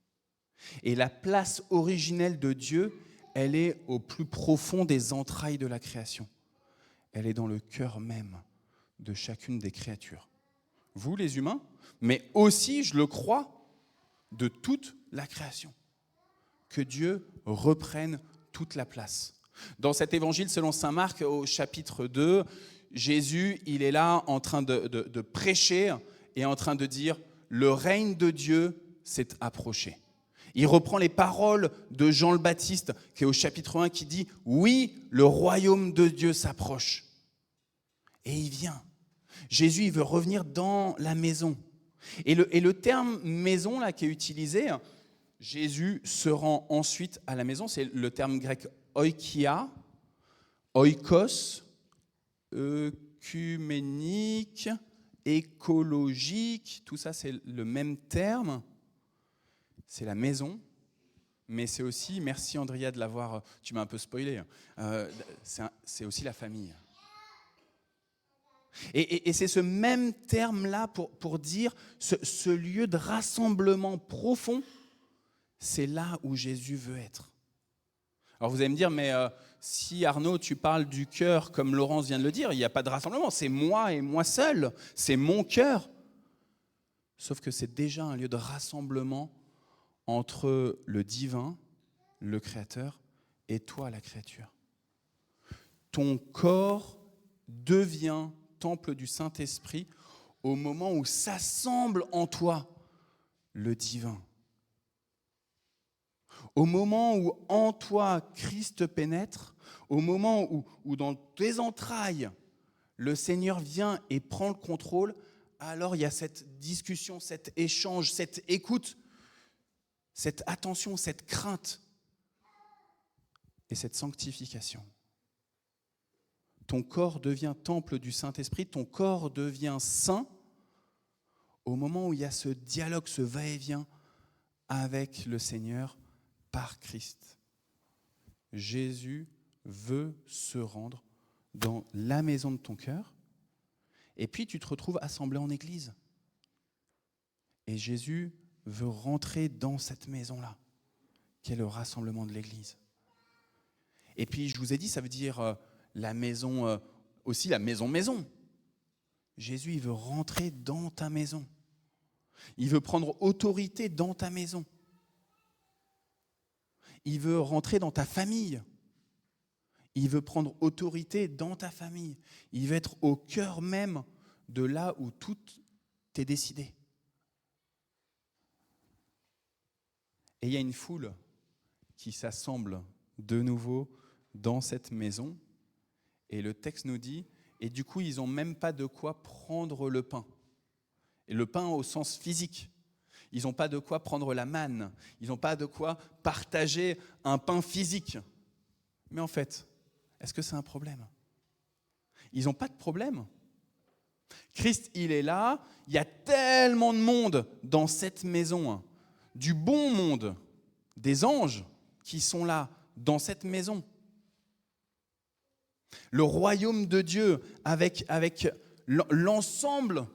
Speaker 9: Et la place originelle de Dieu, elle est au plus profond des entrailles de la création. Elle est dans le cœur même de chacune des créatures. Vous, les humains, mais aussi, je le crois, de toute la création. Que Dieu reprenne toute la place. Dans cet évangile selon saint Marc, au chapitre 2, Jésus, il est là en train de prêcher et en train de dire « Le règne de Dieu s'est approché ». Il reprend les paroles de Jean le Baptiste, qui est au chapitre 1, qui dit « Oui, le royaume de Dieu s'approche ». Et il vient. Jésus, il veut revenir dans la maison. Et le terme maison là, qui est utilisé, Jésus se rend ensuite à la maison, c'est le terme grec oikia, oikos, œcuménique, écologique, tout ça c'est le même terme, c'est la maison, mais c'est aussi, merci Andrea de l'avoir, tu m'as un peu spoilé, c'est aussi la famille. Et c'est ce même terme-là pour dire ce lieu de rassemblement profond, c'est là où Jésus veut être. Alors vous allez me dire, mais si Arnaud, tu parles du cœur comme Laurence vient de le dire, il n'y a pas de rassemblement, c'est moi et moi seul, c'est mon cœur. Sauf que c'est déjà un lieu de rassemblement entre le divin, le Créateur, et toi, la créature. Ton corps devient temple du Saint-Esprit au moment où s'assemble en toi le divin. Au moment où en toi Christ pénètre, au moment où dans tes entrailles le Seigneur vient et prend le contrôle, alors il y a cette discussion, cet échange, cette écoute, cette attention, cette crainte et cette sanctification. Ton corps devient temple du Saint-Esprit, ton corps devient saint au moment où il y a ce dialogue, ce va-et-vient avec le Seigneur par Christ. Jésus veut se rendre dans la maison de ton cœur et puis tu te retrouves assemblé en église. Et Jésus veut rentrer dans cette maison-là, qui est le rassemblement de l'église. Et puis je vous ai dit, ça veut dire la maison, aussi la maison. Jésus, il veut rentrer dans ta maison. Il veut prendre autorité dans ta maison. Il veut rentrer dans ta famille. Il veut prendre autorité dans ta famille. Il veut être au cœur même de là où tout est décidé. Et il y a une foule qui s'assemble de nouveau dans cette maison. Et le texte nous dit, et du coup, ils n'ont même pas de quoi prendre le pain. Et le pain au sens physique. Ils n'ont pas de quoi prendre la manne. Ils n'ont pas de quoi partager un pain physique. Mais en fait, est-ce que c'est un problème ? Ils n'ont pas de problème. Christ, il est là. Il y a tellement de monde dans cette maison. Du bon monde, des anges qui sont là dans cette maison. Le royaume de Dieu avec l'ensemble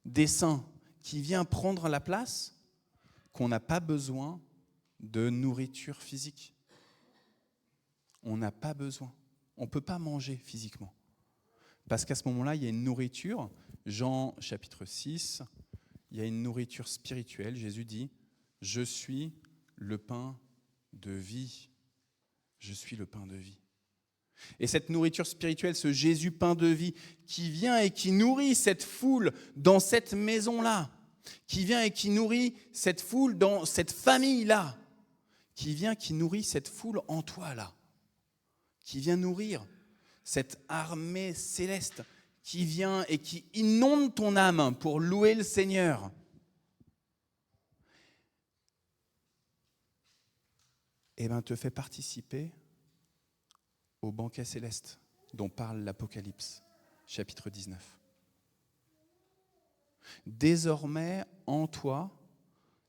Speaker 9: des saints qui vient prendre la place, qu'on n'a pas besoin de nourriture physique. On n'a pas besoin. On ne peut pas manger physiquement. Parce qu'à ce moment-là, il y a une nourriture. Jean chapitre 6, il y a une nourriture spirituelle. Jésus dit, « Je suis le pain de vie. Je suis le pain de vie. » Et cette nourriture spirituelle, ce Jésus pain de vie, qui vient et qui nourrit cette foule dans cette maison-là, qui vient et qui nourrit cette foule dans cette famille-là, qui vient, qui nourrit cette foule en toi là, qui vient nourrir cette armée céleste, qui vient et qui inonde ton âme pour louer le Seigneur. Eh bien, te fait participer au banquet céleste dont parle l'Apocalypse, chapitre 19. Désormais, en toi,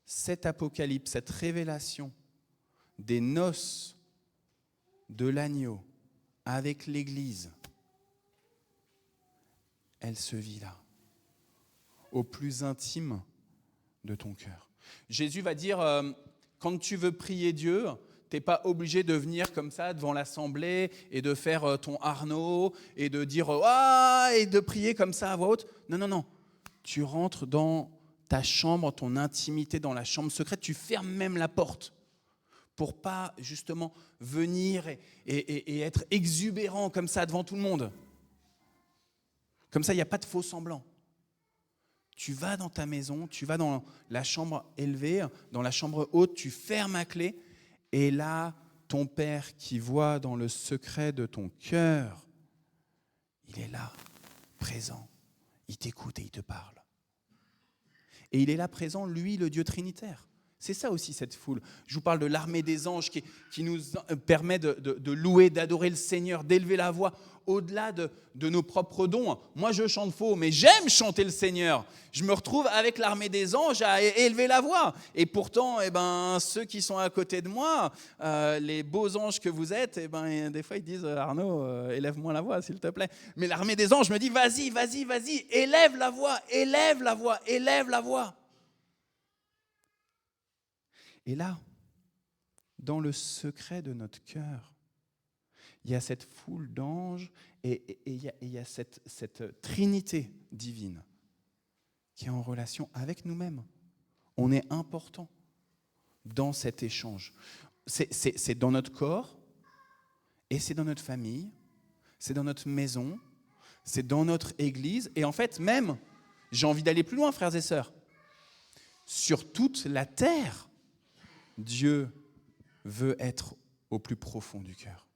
Speaker 9: cet Apocalypse, cette révélation des noces de l'agneau avec l'Église, elle se vit là, au plus intime de ton cœur. Jésus va dire, quand tu veux prier Dieu, tu n'es pas obligé de venir comme ça devant l'assemblée et de faire ton Arnaud et de dire « Ah !» et de prier comme ça à voix haute. Non, non, non. Tu rentres dans ta chambre, ton intimité, dans la chambre secrète. Tu fermes même la porte pour pas justement venir et être exubérant comme ça devant tout le monde. Comme ça, il n'y a pas de faux semblant. Tu vas dans ta maison, tu vas dans la chambre élevée, dans la chambre haute, tu fermes à clé. Et là, ton Père qui voit dans le secret de ton cœur, il est là, présent. Il t'écoute et il te parle. Et il est là présent, lui, le Dieu trinitaire. C'est ça aussi cette foule. Je vous parle de l'armée des anges qui nous permet de louer, d'adorer le Seigneur, d'élever la voix au-delà de nos propres dons. Moi, je chante faux, mais j'aime chanter le Seigneur. Je me retrouve avec l'armée des anges à élever la voix. Et pourtant, ceux qui sont à côté de moi, les beaux anges que vous êtes, des fois, ils disent « Arnaud, élève-moi la voix, s'il te plaît. » Mais l'armée des anges me dit « Vas-y, vas-y, vas-y, élève la voix, élève la voix, élève la voix. » Et là, dans le secret de notre cœur, il y a cette foule d'anges et il y a cette trinité divine qui est en relation avec nous-mêmes. On est important dans cet échange. C'est dans notre corps et c'est dans notre famille, c'est dans notre maison, c'est dans notre église. Et en fait, même, j'ai envie d'aller plus loin, frères et sœurs, sur toute la terre, Dieu veut être au plus profond du cœur.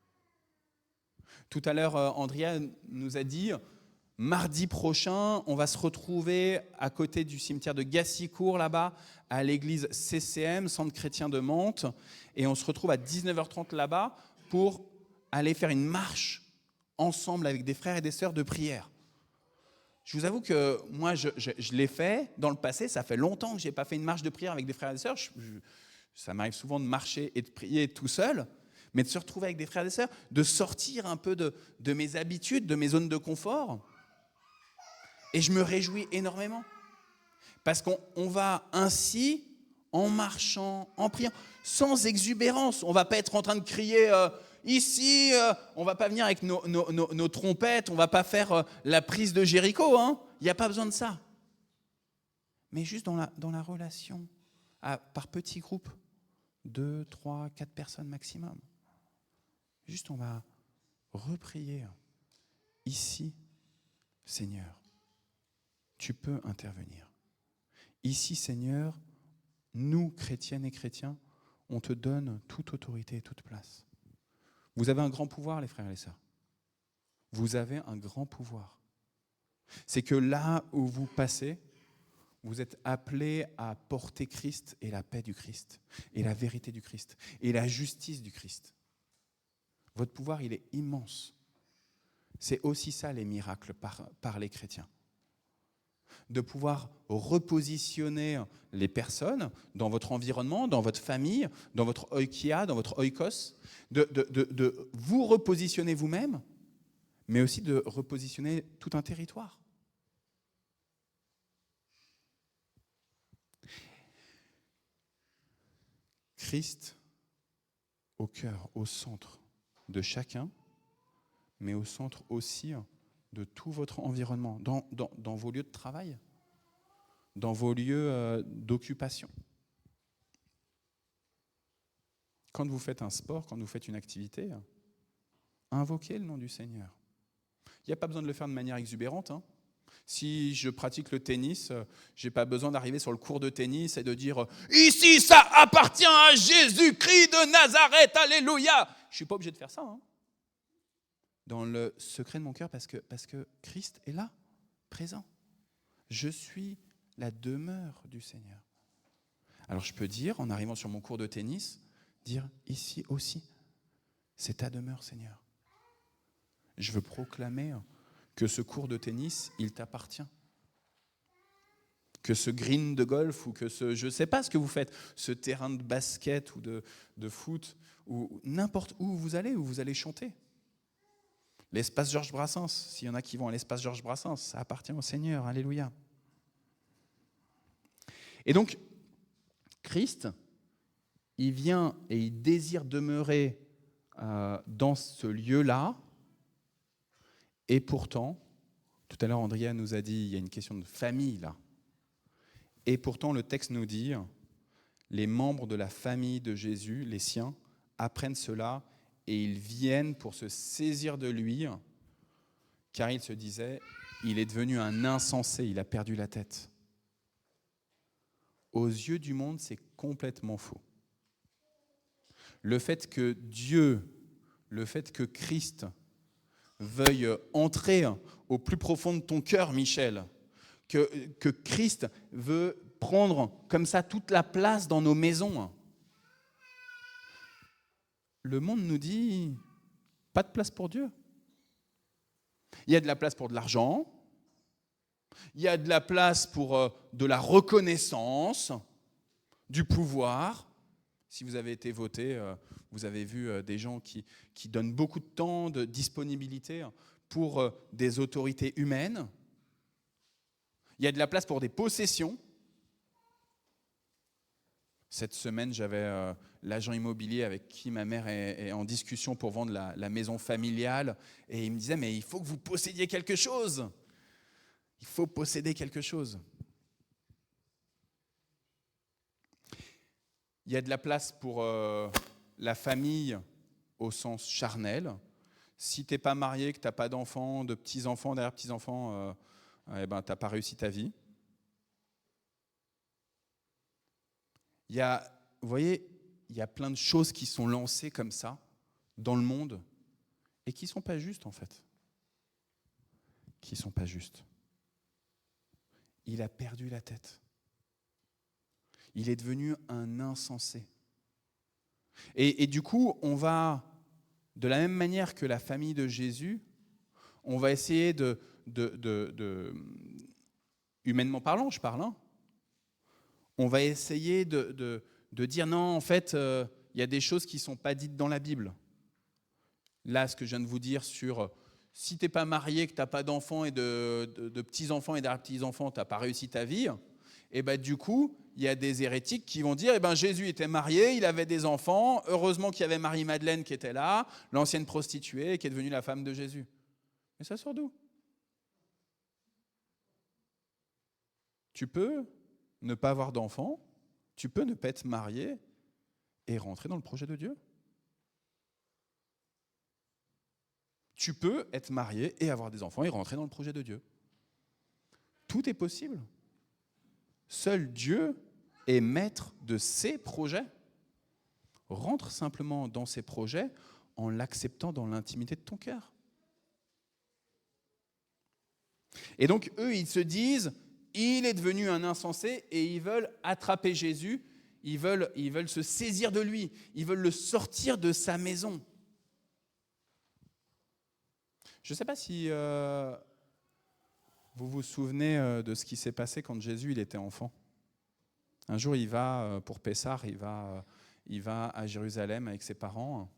Speaker 9: Tout à l'heure, Andrea nous a dit, mardi prochain, on va se retrouver à côté du cimetière de Gassicourt, là-bas, à l'église CCM, Centre chrétien de Mantes, et on se retrouve à 19h30 là-bas pour aller faire une marche ensemble avec des frères et des sœurs de prière. Je vous avoue que moi, je l'ai fait dans le passé, ça fait longtemps que je n'ai pas fait une marche de prière avec des frères et des sœurs. Ça m'arrive souvent de marcher et de prier tout seul, mais de se retrouver avec des frères et des sœurs, de sortir un peu de mes habitudes, de mes zones de confort. Et je me réjouis énormément. Parce qu'on va ainsi, en marchant, en priant, sans exubérance. On ne va pas être en train de crier ici, on ne va pas venir avec nos trompettes, on ne va pas faire la prise de Jéricho. Il n'y a pas besoin de ça. Mais juste dans la relation, par petits groupes, 2, 3, 4 personnes maximum. Juste, on va reprier. Ici, Seigneur, tu peux intervenir. Ici, Seigneur, nous, chrétiennes et chrétiens, on te donne toute autorité et toute place. Vous avez un grand pouvoir, les frères et les sœurs. Vous avez un grand pouvoir. C'est que là où vous passez, vous êtes appelés à porter Christ et la paix du Christ, et la vérité du Christ, et la justice du Christ. Votre pouvoir, il est immense. C'est aussi ça les miracles par les chrétiens. De pouvoir repositionner les personnes dans votre environnement, dans votre famille, dans votre oikia, dans votre oikos, de vous repositionner vous-même, mais aussi de repositionner tout un territoire. Christ au cœur, au centre de chacun, mais au centre aussi de tout votre environnement, dans vos lieux de travail, dans vos lieux d'occupation. Quand vous faites un sport, quand vous faites une activité, invoquez le nom du Seigneur. Il n'y a pas besoin de le faire de manière exubérante. Si je pratique le tennis, je n'ai pas besoin d'arriver sur le court de tennis et de dire « Ici, ça appartient à Jésus-Christ de Nazareth, alléluia !» Je ne suis pas obligé de faire ça. Dans le secret de mon cœur, parce que Christ est là, présent. Je suis la demeure du Seigneur. Alors je peux dire, en arrivant sur mon court de tennis, dire ici aussi, c'est ta demeure, Seigneur. Je veux proclamer que ce court de tennis, il t'appartient. Que ce green de golf ou que ce, je ne sais pas ce que vous faites, ce terrain de basket ou de foot, ou n'importe où vous allez chanter. L'espace Georges Brassens, s'il y en a qui vont à l'espace Georges Brassens, ça appartient au Seigneur, alléluia. Et donc, Christ, il vient et il désire demeurer dans ce lieu-là. Et pourtant, tout à l'heure, Andrea nous a dit, il y a une question de famille là. Et pourtant, le texte nous dit, les membres de la famille de Jésus, les siens, apprennent cela et ils viennent pour se saisir de lui, car ils se disaient, il est devenu un insensé, il a perdu la tête. Aux yeux du monde, c'est complètement faux. Le fait que Dieu, le fait que Christ veuille entrer au plus profond de ton cœur, Michel, que Christ veut prendre comme ça toute la place dans nos maisons. Le monde nous dit, pas de place pour Dieu. Il y a de la place pour de l'argent, il y a de la place pour de la reconnaissance, du pouvoir. Si vous avez été voté, vous avez vu des gens qui donnent beaucoup de temps, de disponibilité pour des autorités humaines. Il y a de la place pour des possessions. Cette semaine, j'avais l'agent immobilier avec qui ma mère est en discussion pour vendre la maison familiale. Et il me disait, mais il faut que vous possédiez quelque chose. Il faut posséder quelque chose. Il y a de la place pour la famille au sens charnel. Si tu n'es pas marié, que tu n'as pas d'enfants, de petits-enfants, d'arrière-petits-enfants, tu n'as pas réussi ta vie. Vous voyez, il y a plein de choses qui sont lancées comme ça dans le monde et qui ne sont pas justes en fait. Qui ne sont pas justes. Il a perdu la tête. Il est devenu un insensé. Et du coup, on va, de la même manière que la famille de Jésus, on va essayer humainement parlant, je parle, on va essayer de dire non, en fait, il y a des choses qui ne sont pas dites dans la Bible. Là, ce que je viens de vous dire sur si tu n'es pas marié, que tu n'as pas d'enfants et de petits-enfants et d'arrière-petits-enfants, tu n'as pas réussi ta vie, et ben, du coup, il y a des hérétiques qui vont dire Jésus était marié, il avait des enfants, heureusement qu'il y avait Marie-Madeleine qui était là, l'ancienne prostituée qui est devenue la femme de Jésus. Mais ça sort d'où? Tu peux ne pas avoir d'enfants, tu peux ne pas être marié et rentrer dans le projet de Dieu. Tu peux être marié et avoir des enfants et rentrer dans le projet de Dieu. Tout est possible. Seul Dieu est maître de ses projets. Rentre simplement dans ses projets en l'acceptant dans l'intimité de ton cœur. Et donc, eux, ils se disent, il est devenu un insensé et ils veulent attraper Jésus, ils veulent se saisir de lui, ils veulent le sortir de sa maison. Je ne sais pas si vous vous souvenez de ce qui s'est passé quand Jésus il était enfant. Un jour, il va, pour Pessah, il va à Jérusalem avec ses parents.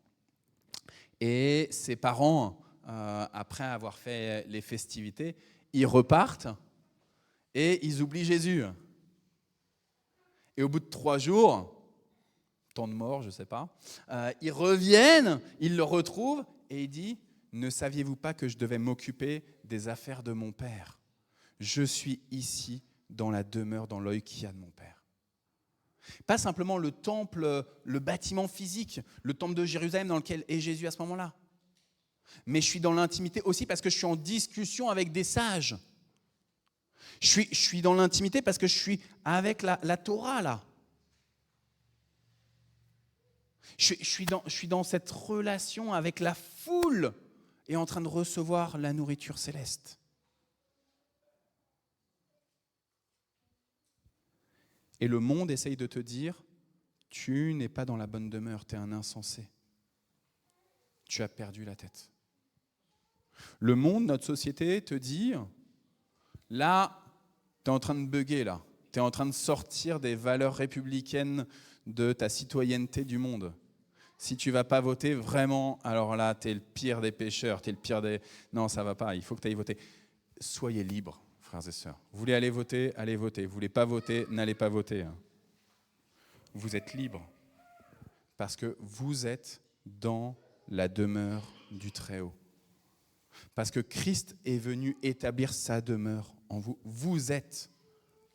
Speaker 9: Et ses parents, après avoir fait les festivités, ils repartent et ils oublient Jésus. Et au bout de 3 jours, temps de mort, je ne sais pas, ils reviennent, ils le retrouvent et il dit « Ne saviez-vous pas que je devais m'occuper des affaires de mon Père ? Je suis ici dans la demeure, dans l'oïkia de mon Père. » Pas simplement le temple, le bâtiment physique, le temple de Jérusalem dans lequel est Jésus à ce moment-là. Mais je suis dans l'intimité aussi parce que je suis en discussion avec des sages. Je suis dans l'intimité parce que je suis avec la Torah là. Je suis dans cette relation avec la foule et en train de recevoir la nourriture céleste. Et le monde essaye de te dire, tu n'es pas dans la bonne demeure, tu es un insensé. Tu as perdu la tête. Le monde, notre société, te dit, là, tu es en train de bugger, là. Tu es en train de sortir des valeurs républicaines de ta citoyenneté du monde. Si tu ne vas pas voter, vraiment, alors là, tu es le pire des pécheurs, tu es le pire des... Non, ça ne va pas, il faut que tu ailles voter. Soyez libres, frères et sœurs. Vous voulez aller voter, allez voter. Vous ne voulez pas voter, n'allez pas voter. Vous êtes libres parce que vous êtes dans la demeure du Très-Haut. Parce que Christ est venu établir sa demeure en vous. Vous êtes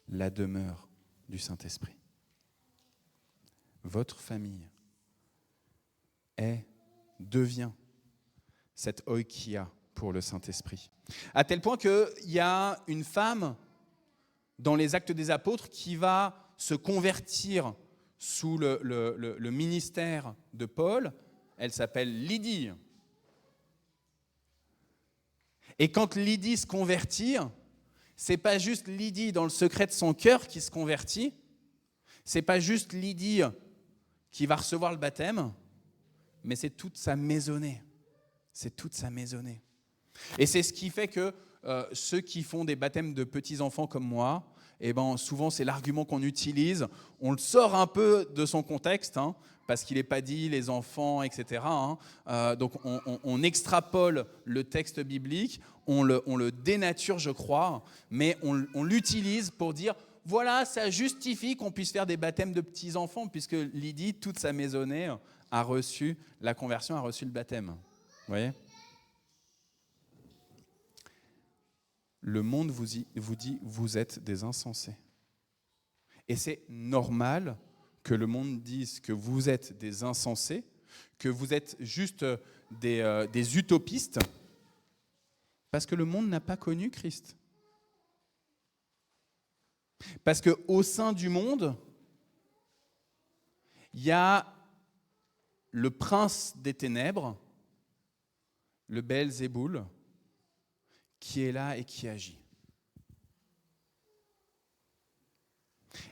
Speaker 9: la demeure du Saint-Esprit. Votre famille devient cette oïkia pour le Saint-Esprit. À tel point qu'il y a une femme dans les Actes des Apôtres qui va se convertir sous le ministère de Paul. Elle s'appelle Lydie. Et quand Lydie se convertit, c'est pas juste Lydie dans le secret de son cœur qui se convertit, c'est pas juste Lydie qui va recevoir le baptême, mais c'est toute sa maisonnée. C'est toute sa maisonnée. Et c'est ce qui fait que ceux qui font des baptêmes de petits-enfants comme moi, eh ben, souvent c'est l'argument qu'on utilise, on le sort un peu de son contexte, parce qu'il n'est pas dit les enfants, etc. Donc on extrapole le texte biblique, on le dénature, je crois, mais on l'utilise pour dire, voilà, ça justifie qu'on puisse faire des baptêmes de petits-enfants, puisque Lydie, toute sa maisonnée, a reçu la conversion, a reçu le baptême. Vous voyez ? Le monde vous dit, vous êtes des insensés. Et c'est normal que le monde dise que vous êtes des insensés, que vous êtes juste des utopistes, parce que le monde n'a pas connu Christ. Parce qu'au sein du monde, il y a le prince des ténèbres, le Belzéboul, qui est là et qui agit.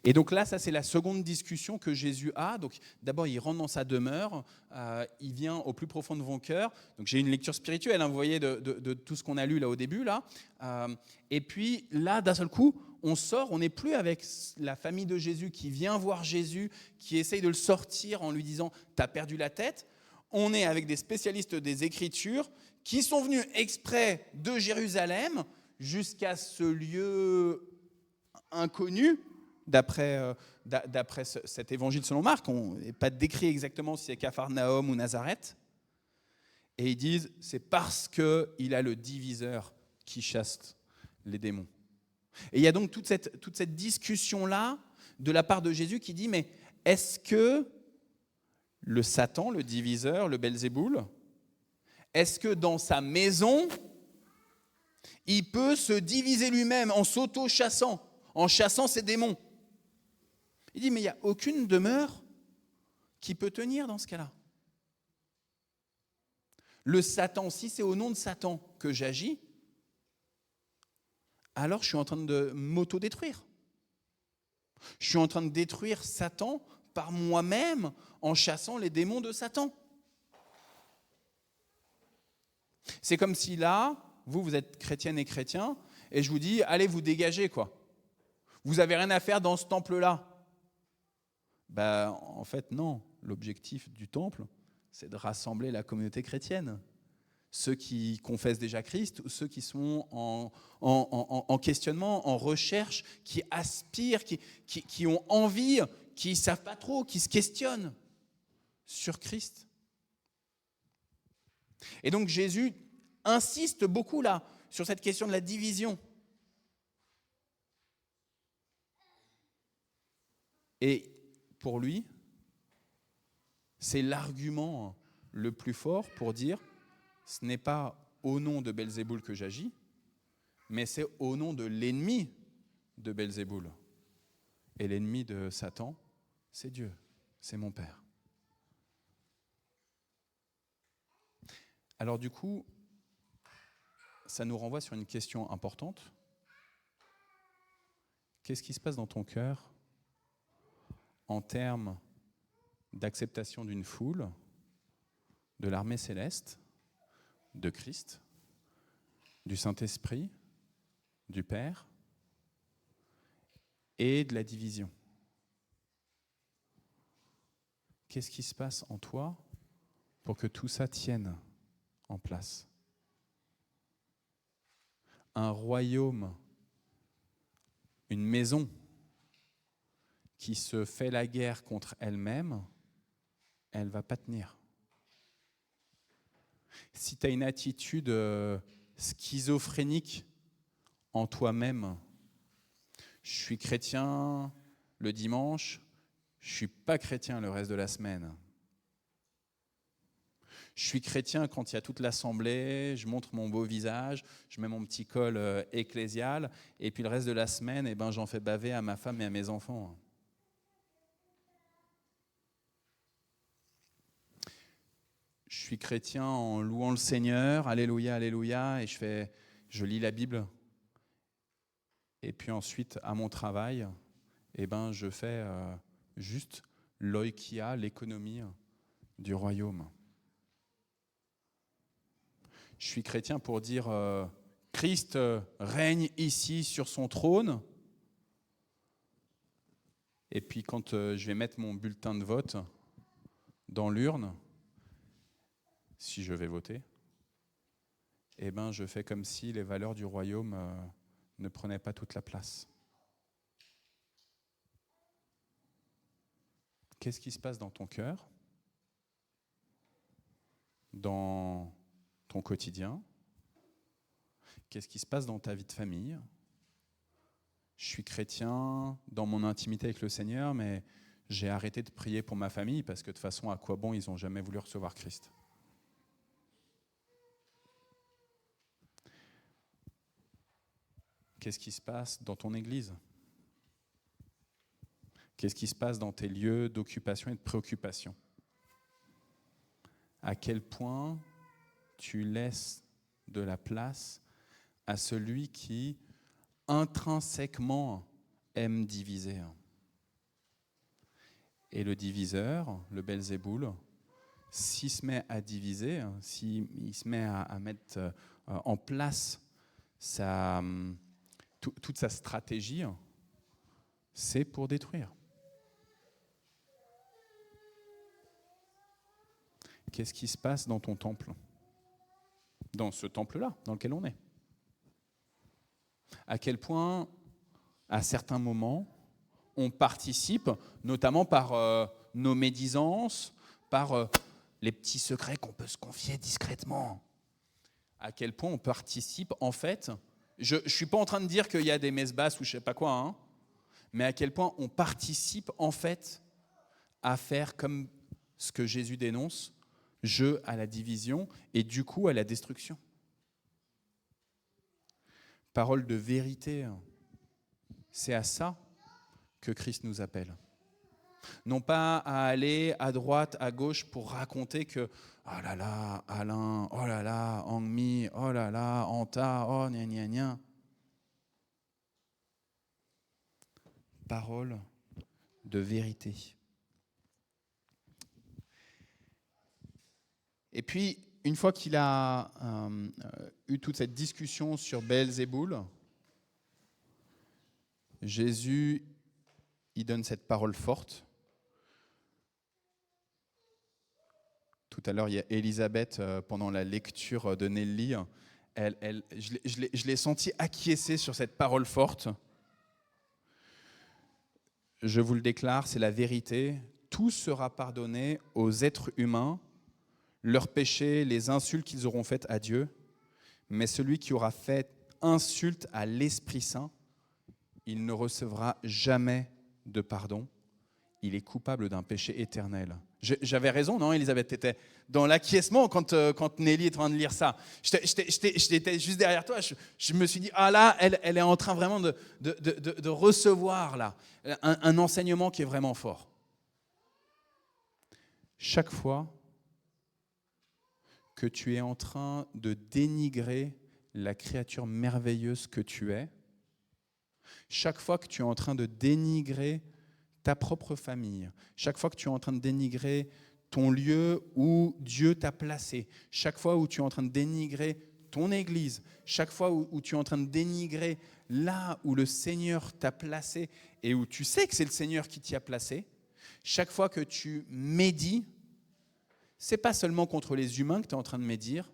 Speaker 9: Et donc là, ça c'est la seconde discussion que Jésus a. Donc d'abord, il rentre dans sa demeure, il vient au plus profond de vos cœurs. Donc j'ai une lecture spirituelle, vous voyez, de tout ce qu'on a lu là au début. Là. Et puis là, d'un seul coup, on sort, on n'est plus avec la famille de Jésus qui vient voir Jésus, qui essaye de le sortir en lui disant « t'as perdu la tête ». On est avec des spécialistes des Écritures qui sont venus exprès de Jérusalem jusqu'à ce lieu inconnu, d'après cet évangile selon Marc. On n'est pas décrit exactement si c'est Capharnaüm ou Nazareth. Et ils disent, c'est parce qu'il a le diviseur qui chasse les démons. Et il y a donc toute cette discussion-là de la part de Jésus qui dit, mais est-ce que le Satan, le diviseur, le Belzéboul, est-ce que dans sa maison, il peut se diviser lui-même en s'auto-chassant, en chassant ses démons? Il dit, mais il n'y a aucune demeure qui peut tenir dans ce cas-là. Le Satan, si c'est au nom de Satan que j'agis, alors je suis en train de m'auto-détruire. Je suis en train de détruire Satan par moi-même en chassant les démons de Satan. C'est comme si là, vous êtes chrétienne et chrétien, et je vous dis, allez vous dégager, quoi. Vous n'avez rien à faire dans ce temple-là. En fait, non. L'objectif du temple, c'est de rassembler la communauté chrétienne. Ceux qui confessent déjà Christ, ou ceux qui sont en questionnement, en recherche, qui aspirent, qui ont envie, qui ne savent pas trop, qui se questionnent sur Christ. Et donc Jésus insiste beaucoup là, sur cette question de la division. Et pour lui, c'est l'argument le plus fort pour dire ce n'est pas au nom de Belzéboul que j'agis, mais c'est au nom de l'ennemi de Belzéboul. Et l'ennemi de Satan, c'est Dieu, c'est mon Père. Alors du coup, ça nous renvoie sur une question importante. Qu'est-ce qui se passe dans ton cœur en termes d'acceptation d'une foule, de l'armée céleste, de Christ, du Saint-Esprit, du Père et de la division? Qu'est-ce qui se passe en toi pour que tout ça tienne en place? Un royaume, une maison qui se fait la guerre contre elle-même, elle ne va pas tenir. Si tu as une attitude schizophrénique en toi-même, je suis chrétien le dimanche, je ne suis pas chrétien le reste de la semaine. Je suis chrétien quand il y a toute l'assemblée, je montre mon beau visage, je mets mon petit col ecclésial, et puis le reste de la semaine, j'en fais baver à ma femme et à mes enfants. Je suis chrétien en louant le Seigneur, alléluia, alléluia, et je lis la Bible. Et puis ensuite, à mon travail, je fais juste l'oikia, l'économie du royaume. Je suis chrétien pour dire Christ règne ici sur son trône. Et puis quand je vais mettre mon bulletin de vote dans l'urne, si je vais voter, je fais comme si les valeurs du royaume ne prenaient pas toute la place. Qu'est-ce qui se passe dans ton cœur, dans ton quotidien? Qu'est-ce qui se passe dans ta vie de famille? Je suis chrétien dans mon intimité avec le Seigneur, mais j'ai arrêté de prier pour ma famille parce que de toute façon, à quoi bon, ils n'ont jamais voulu recevoir Christ. Qu'est-ce qui se passe dans ton église? Qu'est-ce qui se passe dans tes lieux d'occupation et de préoccupation? À quel point tu laisses de la place à celui qui intrinsèquement aime diviser? Et le diviseur, le Belzéboul, s'il se met à diviser, s'il se met à mettre en place toute sa stratégie, c'est pour détruire. Qu'est-ce qui se passe dans ton temple? Dans ce temple-là, dans lequel on est? À quel point, à certains moments, on participe, notamment par nos médisances, par les petits secrets qu'on peut se confier discrètement. À quel point on participe, en fait, je ne suis pas en train de dire qu'il y a des messes basses ou je ne sais pas quoi, mais à quel point on participe, en fait, à faire comme ce que Jésus dénonce, jeu à la division et du coup à la destruction. Parole de vérité, c'est à ça que Christ nous appelle. Non pas à aller à droite, à gauche pour raconter que oh là là, Alain, oh là là, Angmi, oh là là, Anta, oh gna gna gna. Parole de vérité. Et puis, une fois qu'il a eu toute cette discussion sur Beelzéboul, Jésus, il donne cette parole forte. Tout à l'heure, il y a Élisabeth, pendant la lecture de Nelly, je l'ai senti acquiescer sur cette parole forte. Je vous le déclare, c'est la vérité. Tout sera pardonné aux êtres humains, leurs péchés, les insultes qu'ils auront faites à Dieu. Mais celui qui aura fait insulte à l'Esprit Saint, il ne recevra jamais de pardon. Il est coupable d'un péché éternel. J'avais raison, non, Elisabeth? Tu étais dans l'acquiescement quand Nelly est en train de lire ça. J'étais juste derrière toi. Je me suis dit, ah là, elle est en train vraiment de recevoir là, un enseignement qui est vraiment fort. Chaque fois que tu es en train de dénigrer la créature merveilleuse que tu es, chaque fois que tu es en train de dénigrer ta propre famille, chaque fois que tu es en train de dénigrer ton lieu où Dieu t'a placé, chaque fois où tu es en train de dénigrer ton église, chaque fois où tu es en train de dénigrer là où le Seigneur t'a placé et où tu sais que c'est le Seigneur qui t'y a placé, chaque fois que tu médis, c'est pas seulement contre les humains que tu es en train de médire,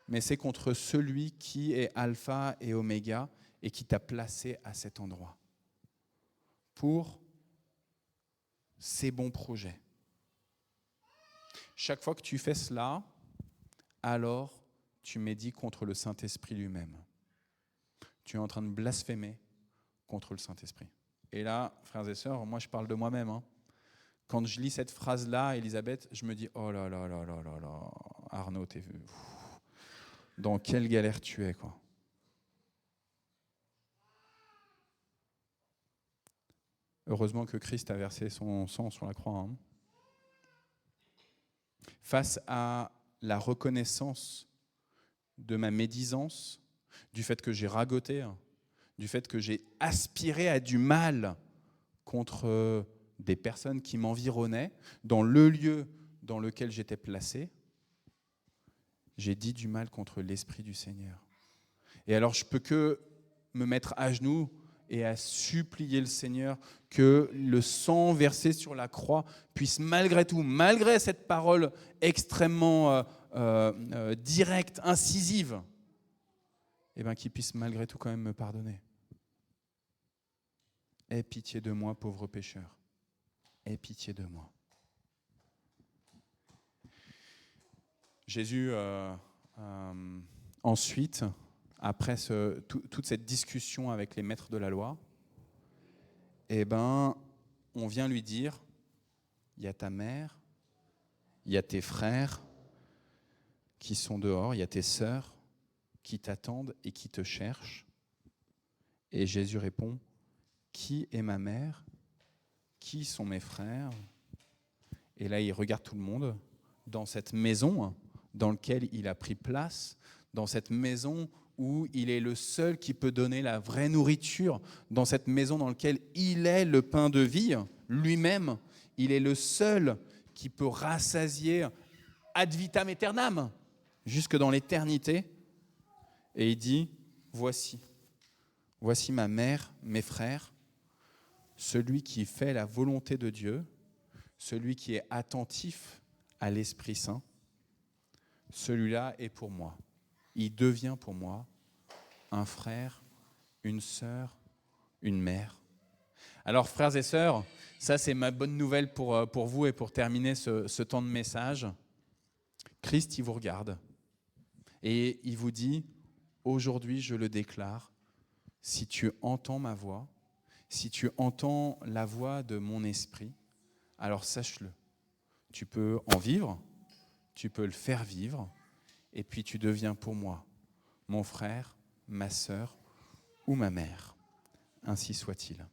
Speaker 9: mais c'est contre celui qui est alpha et oméga et qui t'a placé à cet endroit pour ses bons projets. Chaque fois que tu fais cela, alors tu médis contre le Saint-Esprit lui-même. Tu es en train de blasphémer contre le Saint-Esprit. Et là, frères et sœurs, moi je parle de moi-même. Quand je lis cette phrase-là, Elisabeth, je me dis, oh là là là là là là, Arnaud, dans quelle galère tu es, quoi. Heureusement que Christ a versé son sang sur la croix. Face à la reconnaissance de ma médisance, du fait que j'ai ragoté, du fait que j'ai aspiré à du mal contre des personnes qui m'environnaient, dans le lieu dans lequel j'étais placé, j'ai dit du mal contre l'Esprit du Seigneur. Et alors je peux que me mettre à genoux et à supplier le Seigneur que le sang versé sur la croix puisse malgré tout, malgré cette parole extrêmement directe, incisive, qu'il puisse malgré tout quand même me pardonner. Aie pitié de moi, pauvre pécheur. Aie pitié de moi. Jésus, ensuite, après toute cette discussion avec les maîtres de la loi, on vient lui dire, il y a ta mère, il y a tes frères qui sont dehors, il y a tes sœurs qui t'attendent et qui te cherchent. Et Jésus répond, qui est ma mère? Qui sont mes frères? Et là, il regarde tout le monde dans cette maison dans laquelle il a pris place, dans cette maison où il est le seul qui peut donner la vraie nourriture, dans cette maison dans laquelle il est le pain de vie, lui-même, il est le seul qui peut rassasier ad vitam aeternam, jusque dans l'éternité. Et il dit, voici ma mère, mes frères, celui qui fait la volonté de Dieu, celui qui est attentif à l'Esprit Saint, celui-là est pour moi. Il devient pour moi un frère, une sœur, une mère. Alors, frères et sœurs, ça c'est ma bonne nouvelle pour vous et pour terminer ce temps de message. Christ, il vous regarde et il vous dit, aujourd'hui je le déclare, si tu entends ma voix, si tu entends la voix de mon esprit, alors sache-le, Tu peux en vivre, tu peux le faire vivre, et puis tu deviens pour moi mon frère, ma sœur ou ma mère. Ainsi soit-il.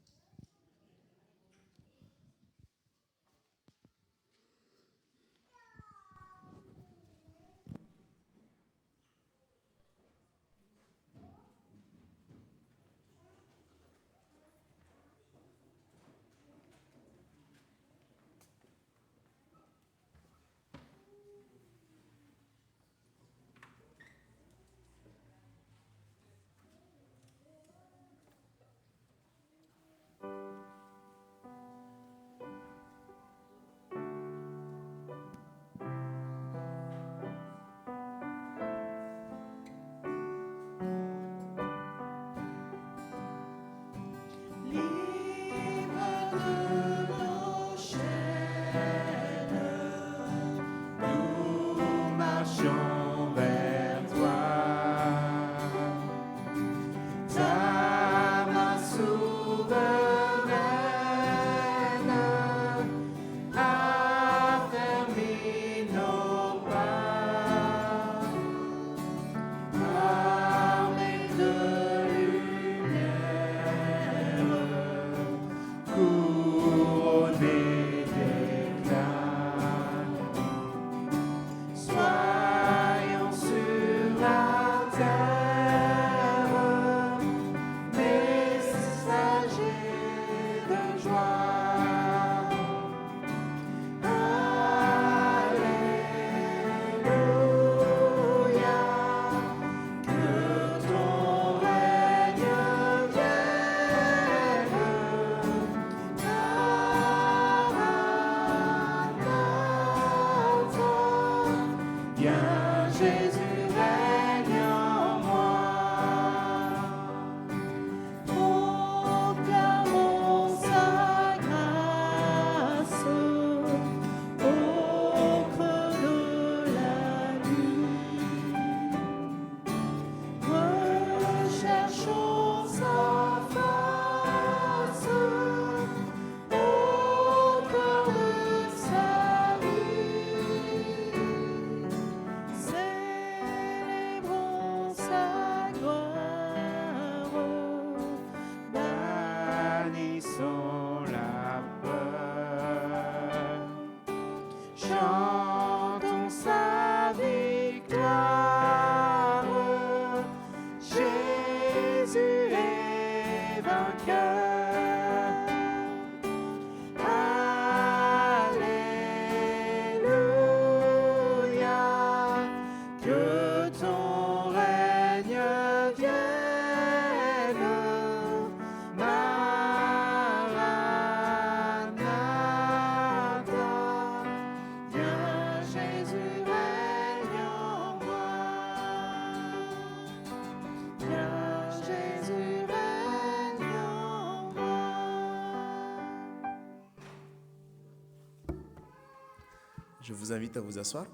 Speaker 2: Je vous invite à vous asseoir.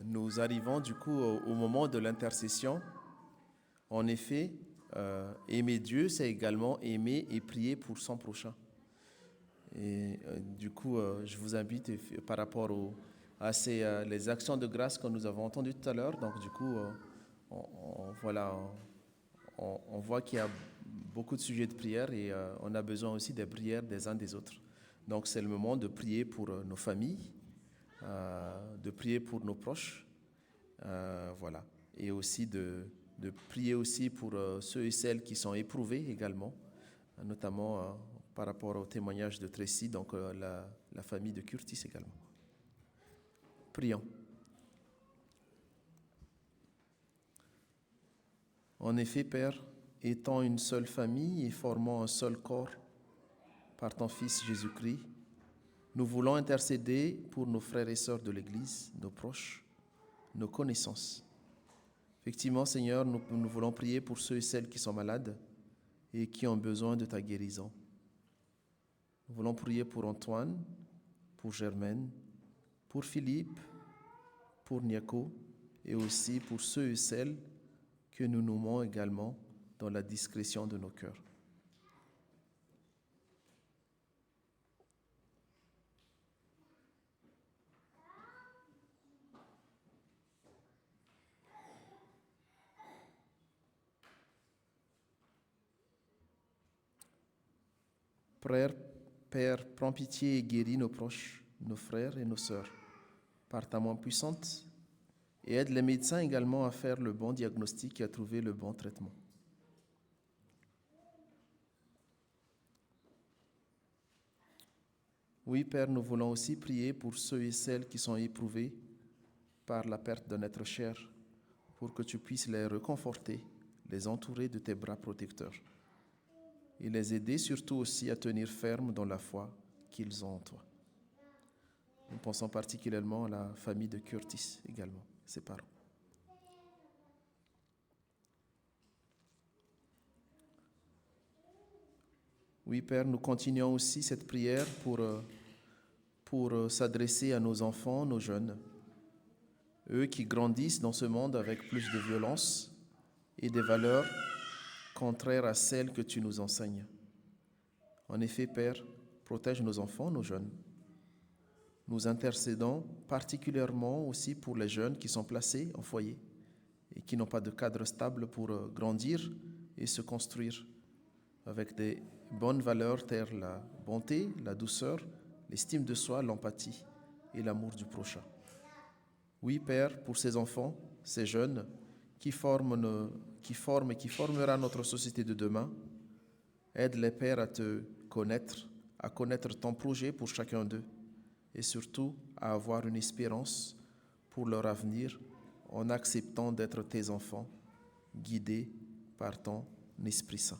Speaker 2: Nous arrivons du coup au moment de l'intercession. En effet, aimer Dieu, c'est également aimer et prier pour son prochain. Et du coup, je vous invite par rapport à les actions de grâce que nous avons entendues tout à l'heure. Donc du coup, on voit qu'il y a beaucoup de sujets de prière et on a besoin aussi des prières des uns des autres. Donc c'est le moment de prier pour nos familles, de prier pour nos proches, voilà. Et aussi de prier aussi pour ceux et celles qui sont éprouvés également, notamment par rapport au témoignage de Tracy, donc la famille de Curtis également. Prions. En effet, Père, étant une seule famille et formant un seul corps par ton Fils Jésus-Christ, nous voulons intercéder pour nos frères et sœurs de l'Église, nos proches, nos connaissances. Effectivement, Seigneur, nous voulons prier pour ceux et celles qui sont malades et qui ont besoin de ta guérison. Nous voulons prier pour Antoine, pour Germaine, pour Philippe, pour Niako et aussi pour ceux et celles que nous nommons également dans la discrétion de nos cœurs. Père, prends pitié et guéris nos proches, nos frères et nos sœurs, par ta main puissante, et aide les médecins également à faire le bon diagnostic et à trouver le bon traitement. Oui, Père, nous voulons aussi prier pour ceux et celles qui sont éprouvés par la perte d'un être cher, pour que tu puisses les réconforter, les entourer de tes bras protecteurs, et les aider surtout aussi à tenir ferme dans la foi qu'ils ont en toi. Nous pensons particulièrement à la famille de Curtis également, ses parents. Oui, Père, nous continuons aussi cette prière pour s'adresser à nos enfants, nos jeunes, eux qui grandissent dans ce monde avec plus de violence et des valeurs contraires à celles que tu nous enseignes. En effet, Père, protège nos enfants, nos jeunes. Nous intercédons particulièrement aussi pour les jeunes qui sont placés en foyer et qui n'ont pas de cadre stable pour grandir et se construire avec des bonnes valeurs telles la bonté, la douceur, l'estime de soi, l'empathie et l'amour du prochain. Oui, Père, pour ces enfants, ces jeunes qui forment et qui formera notre société de demain, aide-les, Père, à te connaître, à connaître ton projet pour chacun d'eux et surtout à avoir une espérance pour leur avenir en acceptant d'être tes enfants, guidés par ton Esprit Saint.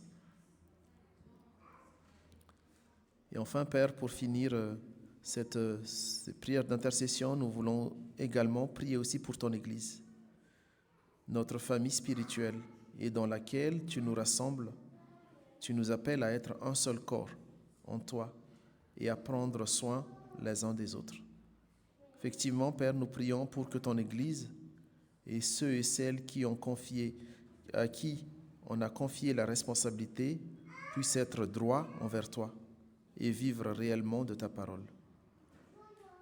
Speaker 2: Et enfin, Père, pour finir cette prière d'intercession, nous voulons également prier aussi pour ton Église, notre famille spirituelle, et dans laquelle tu nous rassembles, tu nous appelles à être un seul corps en toi et à prendre soin les uns des autres. Effectivement, Père, nous prions pour que ton Église et ceux et celles à qui on a confié la responsabilité puissent être droits envers toi et vivre réellement de ta parole.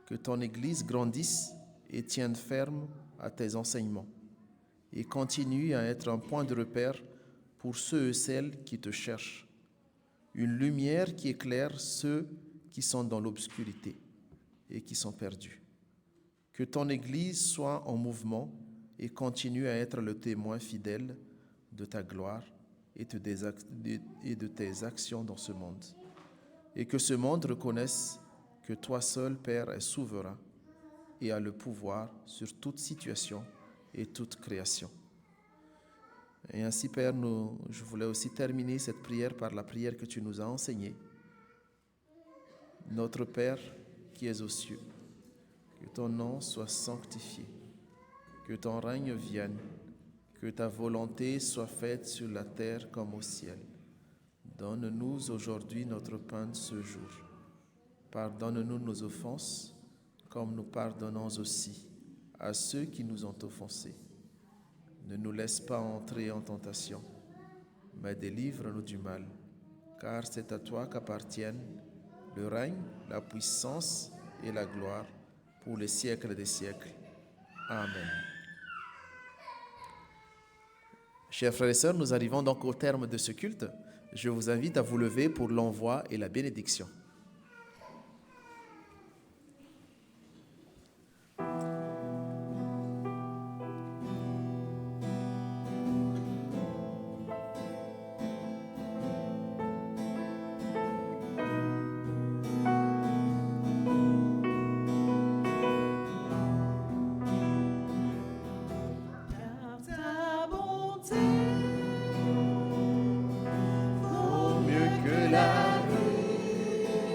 Speaker 2: Que ton Église grandisse et tienne ferme à tes enseignements et continue à être un point de repère pour ceux et celles qui te cherchent, une lumière qui éclaire ceux qui sont dans l'obscurité et qui sont perdus. Que ton Église soit en mouvement et continue à être le témoin fidèle de ta gloire et de tes actions dans ce monde. Et que ce monde reconnaisse que toi seul, Père, es souverain et a le pouvoir sur toute situation et toute création. Et ainsi, Père, je voulais aussi terminer cette prière par la prière que tu nous as enseignée. Notre Père qui es aux cieux, que ton nom soit sanctifié, que ton règne vienne, que ta volonté soit faite sur la terre comme au ciel. Donne-nous aujourd'hui notre pain de ce jour. Pardonne-nous nos offenses, comme nous pardonnons aussi à ceux qui nous ont offensés. Ne nous laisse pas entrer en tentation, mais délivre-nous du mal, car c'est à toi qu'appartiennent le règne, la puissance et la gloire pour les siècles des siècles. Amen. Chers frères et sœurs, nous arrivons donc au terme de ce culte. Je vous invite à vous lever pour l'envoi et la bénédiction.
Speaker 1: Car ta bonté vaut mieux que la vie.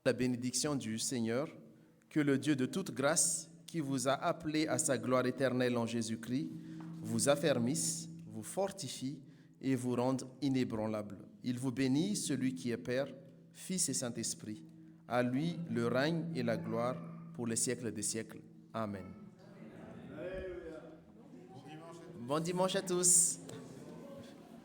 Speaker 2: La bénédiction du Seigneur, que le Dieu de toute grâce, qui vous a appelé à sa gloire éternelle en Jésus-Christ, vous affermisse, vous fortifie et vous rende inébranlable. Il vous bénit, celui qui est Père, Fils et Saint-Esprit. À lui le règne et la gloire pour les siècles des siècles. Amen. Bon dimanche à tous.